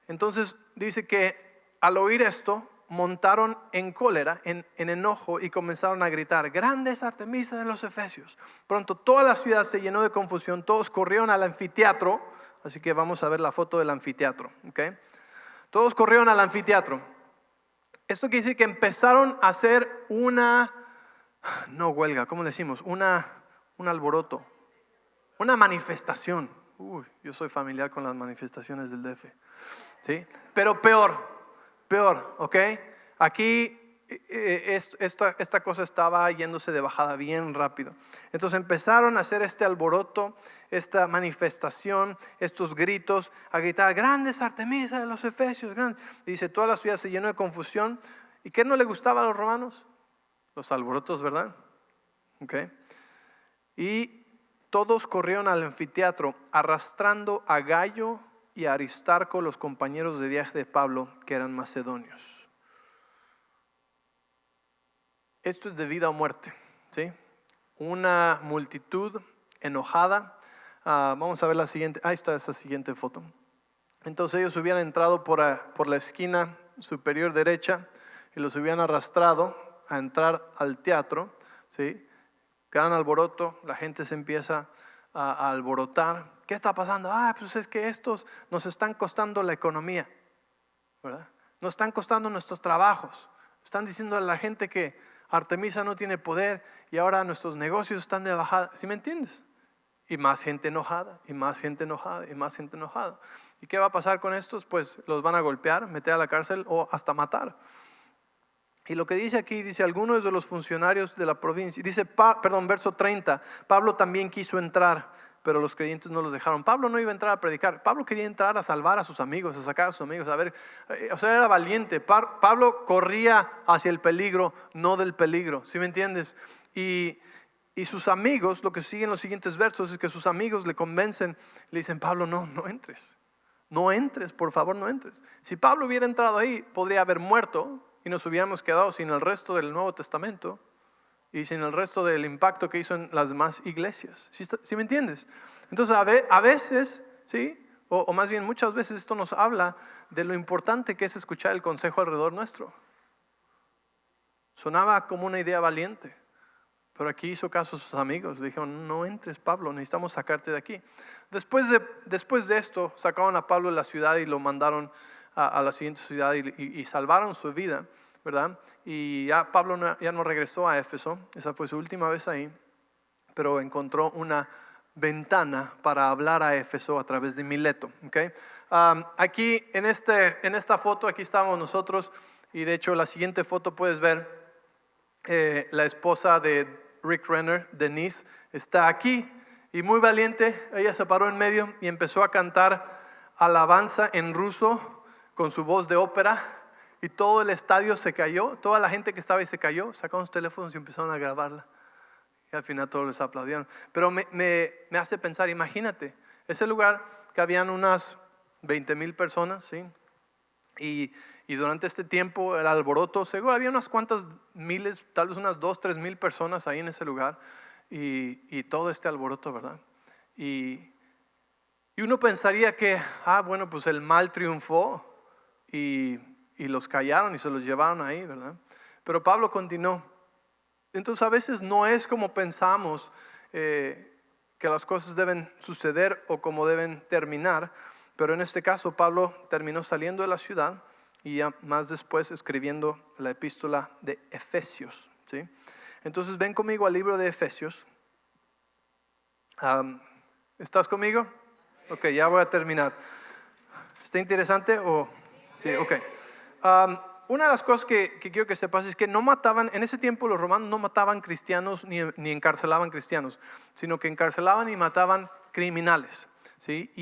Entonces dice que al oír esto montaron en cólera, en enojo, y comenzaron a gritar: grande es Artemisa de los Efesios. Pronto toda la ciudad se llenó de confusión, todos corrieron al anfiteatro. Así que vamos a ver la foto del anfiteatro, ¿okay? Todos corrieron al anfiteatro. Esto quiere decir que empezaron a hacer no huelga, ¿cómo decimos? Un alboroto, una manifestación. Yo soy familiar con las manifestaciones del DF, ¿sí? Pero peor, ¿ok? Aquí esta cosa estaba yéndose de bajada bien rápido. Entonces empezaron a hacer este alboroto, esta manifestación, estos gritos, a gritar: grande es Artemisa de los Efesios, grande. Dice, toda la ciudad se llenó de confusión. ¿Y qué no le gustaba a los romanos? Los alborotos, ¿verdad? ¿Ok? Y todos corrieron al anfiteatro arrastrando a Gayo y a Aristarco, los compañeros de viaje de Pablo, que eran macedonios. Esto es de vida o muerte, ¿sí? Una multitud enojada, Vamos a ver la siguiente. Ahí está esa siguiente foto. Entonces ellos hubieran entrado por la esquina superior derecha y los hubieran arrastrado a entrar al teatro, ¿sí? Gran alboroto, la gente se empieza a alborotar. ¿Qué está pasando? Pues es que estos nos están costando la economía, ¿verdad? Nos están costando nuestros trabajos. Están diciendo a la gente que Artemisa no tiene poder y ahora nuestros negocios están de bajada. ¿Sí me entiendes? Y más gente enojada, y más gente enojada, y más gente enojada. ¿Y qué va a pasar con estos? Pues los van a golpear, meter a la cárcel o hasta matar. Y lo que dice aquí, dice algunos de los funcionarios de la provincia, dice, verso 30, Pablo también quiso entrar, pero los creyentes no los dejaron. Pablo no iba a entrar a predicar, Pablo quería entrar a salvar a sus amigos, a sacar a sus amigos, a ver, o sea, era valiente. Pablo corría hacia el peligro, no del peligro, ¿sí me entiendes? Y sus amigos, lo que siguen los siguientes versos es que sus amigos le convencen, le dicen, Pablo, no entres. No entres, por favor, no entres. Si Pablo hubiera entrado ahí, podría haber muerto y nos hubiéramos quedado sin el resto del Nuevo Testamento y sin el resto del impacto que hizo en las demás iglesias. ¿Sí me entiendes? Entonces, a veces, ¿sí? O más bien muchas veces esto nos habla de lo importante que es escuchar el consejo alrededor nuestro. Sonaba como una idea valiente. Pero aquí hizo caso a sus amigos. Le dijeron, no entres, Pablo, necesitamos sacarte de aquí. Después de esto, sacaron a Pablo de la ciudad y lo mandaron a la siguiente ciudad y salvaron su vida, ¿verdad? Y ya Pablo ya no regresó a Éfeso. Esa fue su última vez ahí. Pero encontró una ventana para hablar a Éfeso a través de Mileto, ¿okay? Aquí en esta foto, aquí estamos nosotros. Y de hecho, la siguiente foto puedes ver la esposa de Rick Renner, Denise, está aquí y muy valiente, ella se paró en medio y empezó a cantar alabanza en ruso con su voz de ópera y todo el estadio se cayó, toda la gente que estaba ahí se cayó, sacaron sus teléfonos y empezaron a grabarla y al final todos les aplaudieron. Pero me hace pensar, imagínate, ese lugar que habían unas 20,000 personas, ¿sí? Y durante este tiempo el alboroto, seguro había unas cuantas miles, tal vez unas 2,000, 3,000 personas ahí en ese lugar y todo este alboroto, ¿verdad? Y uno pensaría que, bueno, pues el mal triunfó y los callaron y se los llevaron ahí, ¿verdad? Pero Pablo continuó. Entonces a veces no es como pensamos que las cosas deben suceder o como deben terminar. Pero en este caso Pablo terminó saliendo de la ciudad y ya más después escribiendo la epístola de Efesios, ¿sí? Entonces ven conmigo al libro de Efesios. ¿Estás conmigo? Ok, ya voy a terminar. ¿Está interesante? Sí, ok. Una de las cosas que quiero que sepas es que no mataban, en ese tiempo los romanos no mataban cristianos ni encarcelaban cristianos, sino que encarcelaban y mataban criminales, ¿sí?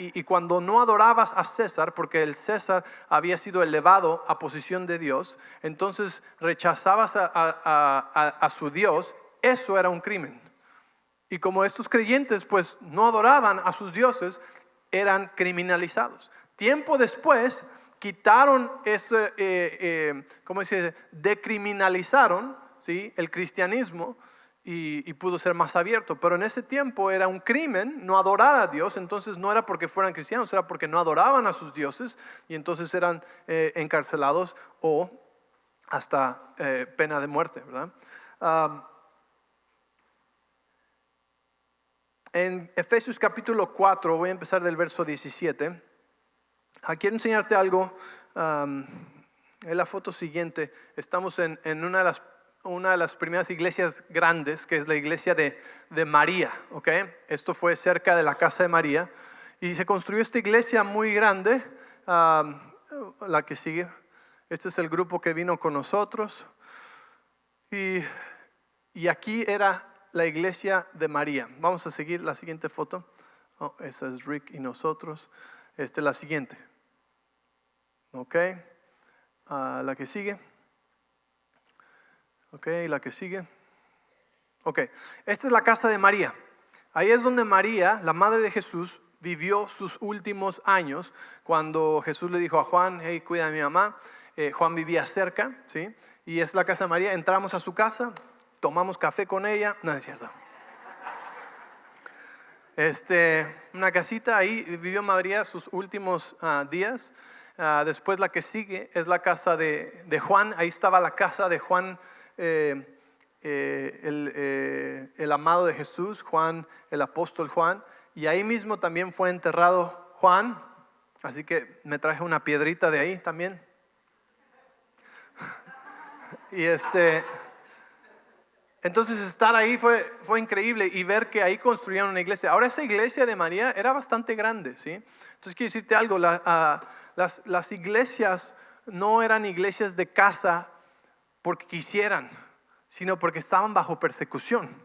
Y cuando no adorabas a César, porque el César había sido elevado a posición de Dios, entonces rechazabas a su Dios, eso era un crimen. Y como estos creyentes pues no adoraban a sus dioses, eran criminalizados. Tiempo después quitaron ¿cómo se dice? Decriminalizaron, ¿sí? El cristianismo. Y pudo ser más abierto, pero en ese tiempo era un crimen no adorar a Dios, entonces no era porque fueran cristianos, era porque no adoraban a sus dioses y entonces eran encarcelados o hasta pena de muerte, ¿verdad? En Efesios capítulo 4, voy a empezar del verso 17. Quiero enseñarte algo. En la foto siguiente estamos en una de las primeras iglesias grandes, que es la iglesia de María, ¿ok? Esto fue cerca de la casa de María y se construyó esta iglesia muy grande. La que sigue, este es el grupo que vino con nosotros y aquí era la iglesia de María. Vamos a seguir la siguiente foto. Esa es Rick y nosotros. Esta es la siguiente, ¿ok? La que sigue. Ok, la que sigue. Ok, esta es la casa de María. Ahí es donde María, la madre de Jesús, vivió sus últimos años. Cuando Jesús le dijo a Juan, hey, cuida a mi mamá. Juan vivía cerca, ¿sí? Y es la casa de María. Entramos a su casa, tomamos café con ella. No, es cierto. Una casita, ahí vivió María sus últimos días. Después la que sigue es la casa de Juan. Ahí estaba la casa de Juan, el amado de Jesús, Juan, el apóstol Juan. Y ahí mismo también fue enterrado Juan. Así que me traje una piedrita de ahí también. Y entonces estar ahí fue increíble y ver que ahí construyeron una iglesia. Ahora esa iglesia de María era bastante grande, ¿sí? Entonces quiero decirte algo, las iglesias no eran iglesias de casa porque quisieran, sino porque estaban bajo persecución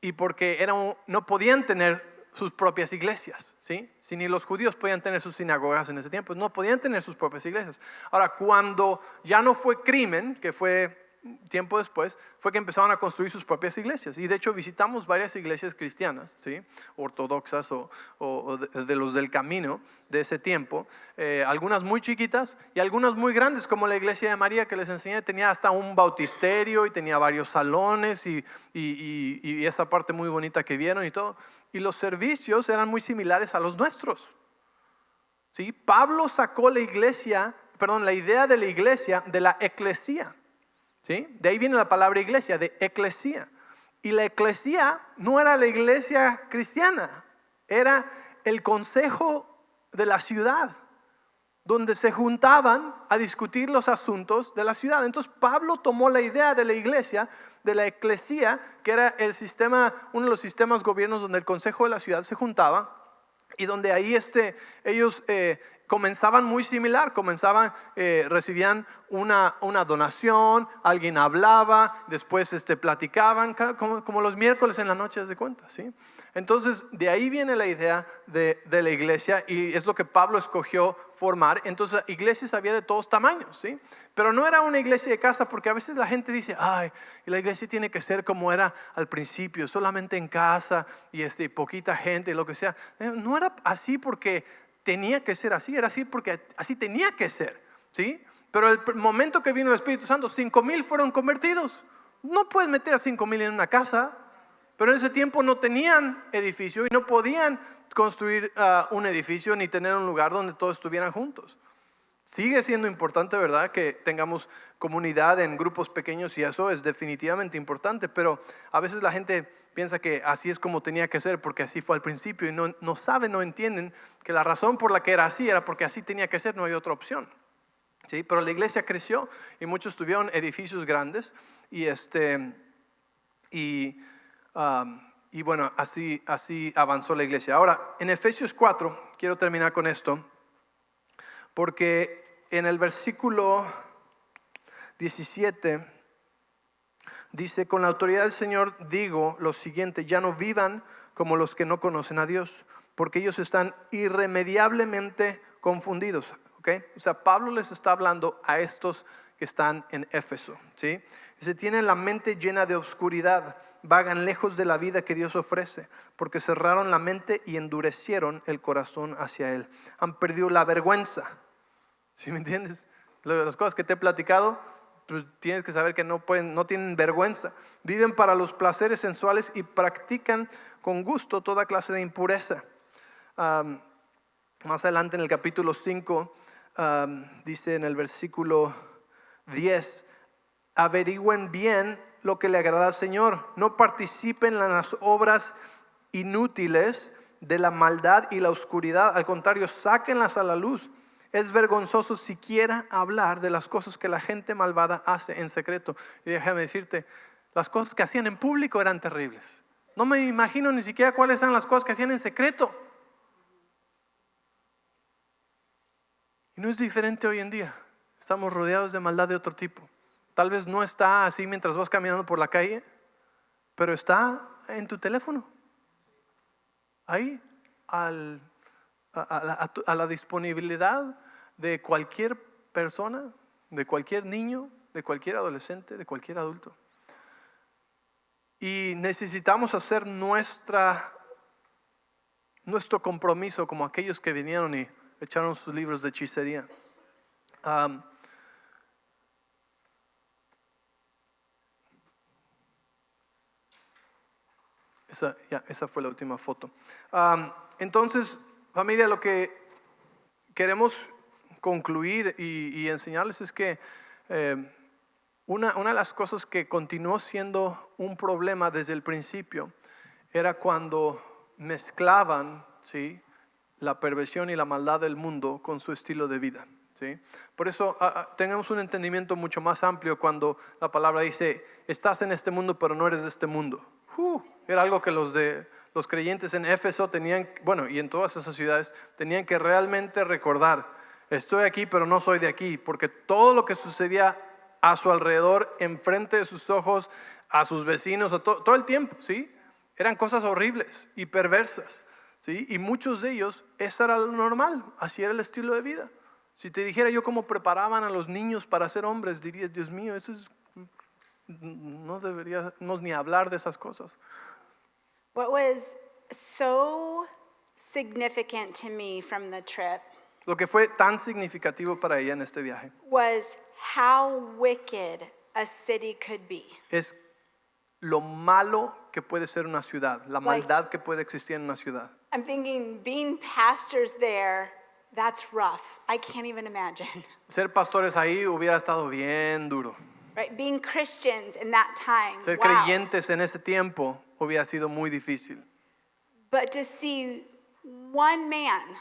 y porque no podían tener sus propias iglesias, ¿sí? Si ni los judíos podían tener sus sinagogas en ese tiempo, no podían tener sus propias iglesias. Ahora, cuando ya no fue crimen, que fue tiempo después, fue que empezaron a construir sus propias iglesias. Y de hecho visitamos varias iglesias cristianas, ¿sí? Ortodoxas o de los del camino de ese tiempo, algunas muy chiquitas y algunas muy grandes, como la iglesia de María que les enseñé, tenía hasta un bautisterio y tenía varios salones y esa parte muy bonita que vieron y todo. Y los servicios eran muy similares a los nuestros, ¿sí? Pablo sacó la idea de la iglesia de la eclesía, ¿sí? De ahí viene la palabra iglesia, de eclesía. Y la eclesía no era la iglesia cristiana, era el consejo de la ciudad, donde se juntaban a discutir los asuntos de la ciudad. Entonces Pablo tomó la idea de la iglesia, de la eclesía, que era uno de los sistemas gobiernos donde el consejo de la ciudad se juntaba y donde ahí ellos comenzaban muy similar, recibían una donación, alguien hablaba, después platicaban, como los miércoles en la noche, haz de cuenta, ¿sí? Entonces de ahí viene la idea de la iglesia y es lo que Pablo escogió formar. Entonces iglesias había de todos tamaños, ¿sí? Pero no era una iglesia de casa, porque a veces la gente dice, ay, la iglesia tiene que ser como era al principio, solamente en casa y poquita gente y lo que sea. No era así porque tenía que ser así, era así porque así tenía que ser, ¿sí? Pero el momento que vino el Espíritu Santo, 5,000 fueron convertidos. No puedes meter a 5,000 en una casa, pero en ese tiempo no tenían edificio y no podían construir un edificio ni tener un lugar donde todos estuvieran juntos. Sigue siendo importante, ¿verdad?, que tengamos comunidad en grupos pequeños y eso es definitivamente importante, pero a veces la gente piensa que así es como tenía que ser porque así fue al principio y no saben, no entienden que la razón por la que era así era porque así tenía que ser, no hay otra opción, ¿sí? Pero la iglesia creció y muchos tuvieron edificios grandes y bueno, así avanzó la iglesia. Ahora, en Efesios 4, quiero terminar con esto, porque en el versículo 17 dice, con la autoridad del Señor digo lo siguiente, ya no vivan como los que no conocen a Dios, porque ellos están irremediablemente confundidos, ¿ok? O sea, Pablo les está hablando a estos que están en Éfeso, ¿sí? Dice, tienen la mente llena de oscuridad, vagan lejos de la vida que Dios ofrece, porque cerraron la mente y endurecieron el corazón hacia Él. Han perdido la vergüenza. ¿Sí me entiendes? Las cosas que te he platicado, pues tienes que saber que no tienen vergüenza. Viven para los placeres sensuales y practican con gusto toda clase de impureza. Más adelante en el capítulo 5, dice en el versículo 10, averigüen bien lo que le agrada al Señor. No participen en las obras inútiles de la maldad y la oscuridad. Al contrario, sáquenlas a la luz. Es vergonzoso siquiera hablar de las cosas que la gente malvada hace en secreto. Y déjame decirte, las cosas que hacían en público eran terribles. No me imagino ni siquiera cuáles eran las cosas que hacían en secreto. Y no es diferente hoy en día. Estamos rodeados de maldad de otro tipo. Tal vez no está así mientras vas caminando por la calle, pero está en tu teléfono. Ahí, a la disponibilidad de cualquier persona, de cualquier niño, de cualquier adolescente, de cualquier adulto. Y necesitamos hacer nuestro compromiso como aquellos que vinieron y echaron sus libros de hechicería. Esa fue la última foto. Entonces, familia, lo que queremos concluir y enseñarles es que una de las cosas que continuó siendo un problema desde el principio era cuando mezclaban, ¿sí?, la perversión y la maldad del mundo con su estilo de vida, ¿sí? Por eso tengamos un entendimiento mucho más amplio cuando la palabra dice, estás en este mundo pero no eres de este mundo. Era algo que los creyentes en Éfeso tenían, bueno, y en todas esas ciudades, tenían que realmente recordar, estoy aquí pero no soy de aquí, porque todo lo que sucedía a su alrededor, enfrente de sus ojos, a sus vecinos, todo el tiempo, ¿sí?, eran cosas horribles y perversas, ¿sí? Y muchos de ellos, eso era lo normal, así era el estilo de vida. Si te dijera yo cómo preparaban a los niños para ser hombres, dirías, Dios mío, eso es, no deberíamos ni hablar de esas cosas.
What was so significant to me from the trip
Lo que fue tan significativo para ella en este viaje
was how wicked a city could be.
es lo malo que puede ser una ciudad, la
Like-
maldad que puede existir en una ciudad.
I'm thinking being pastors there, that's rough. I can't even imagine.
Ser pastores ahí hubiera estado bien duro.
Right? Being Christians in that time.
Ser
wow.
creyentes en ese tiempo hubiera sido muy difícil.
But to see one man,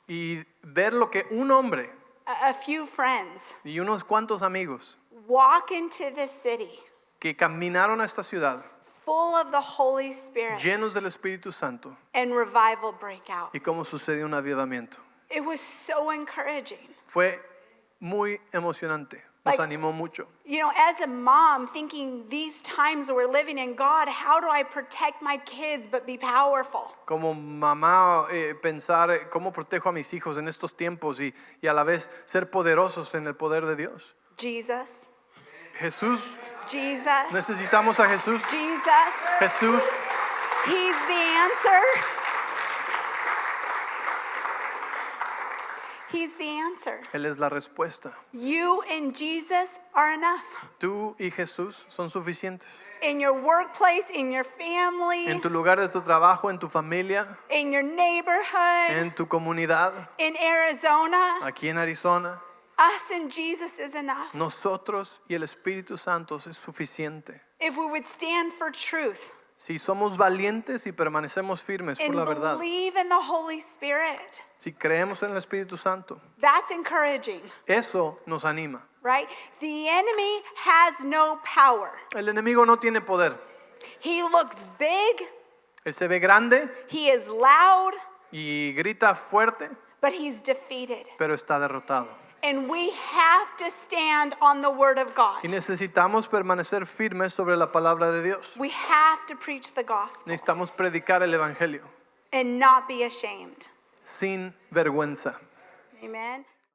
Y ver lo que un hombre
a few friends,
y unos cuantos amigos
walk into this city
que caminaron a esta ciudad
full of the Holy Spirit
llenos del Espíritu Santo
and revival break out.
y cómo sucedió un avivamiento.
It was so encouraging.
Fue muy emocionante, nos
Like-
animó mucho.
You know, as a mom, thinking these times that we're living in, God, how do I protect my kids but be powerful?
Como mamá, pensar cómo protejo a mis hijos en estos tiempos y a la vez ser poderosos en el poder de Dios.
Jesus,
Jesús,
Jesus,
necesitamos a Jesús.
Jesus.
Jesús
He's the answer. He's the answer.
Él es la respuesta.
You and Jesus are enough.
Tú y Jesús son suficientes.
In your workplace, in your family,
En tu lugar de tu trabajo, en tu familia,
in your neighborhood,
en tu comunidad,
in Arizona,
aquí en Arizona,
us and Jesus is enough.
nosotros y el Espíritu Santo es suficiente.
If we would stand for truth
Si somos valientes y permanecemos firmes por
and
la verdad,
believe in the Holy Spirit,
si creemos en el Espíritu Santo,
that's encouraging,
eso nos anima.
right? The enemy has no power.
El enemigo no tiene poder.
He looks big,
Él se ve grande
he is loud,
y grita fuerte,
but he's defeated.
pero está derrotado.
And we have to stand on the word of God.
Y necesitamos permanecer firmes sobre la palabra de Dios.
We have to preach the gospel
Necesitamos predicar el Evangelio
and not be ashamed.
sin vergüenza.
Amen.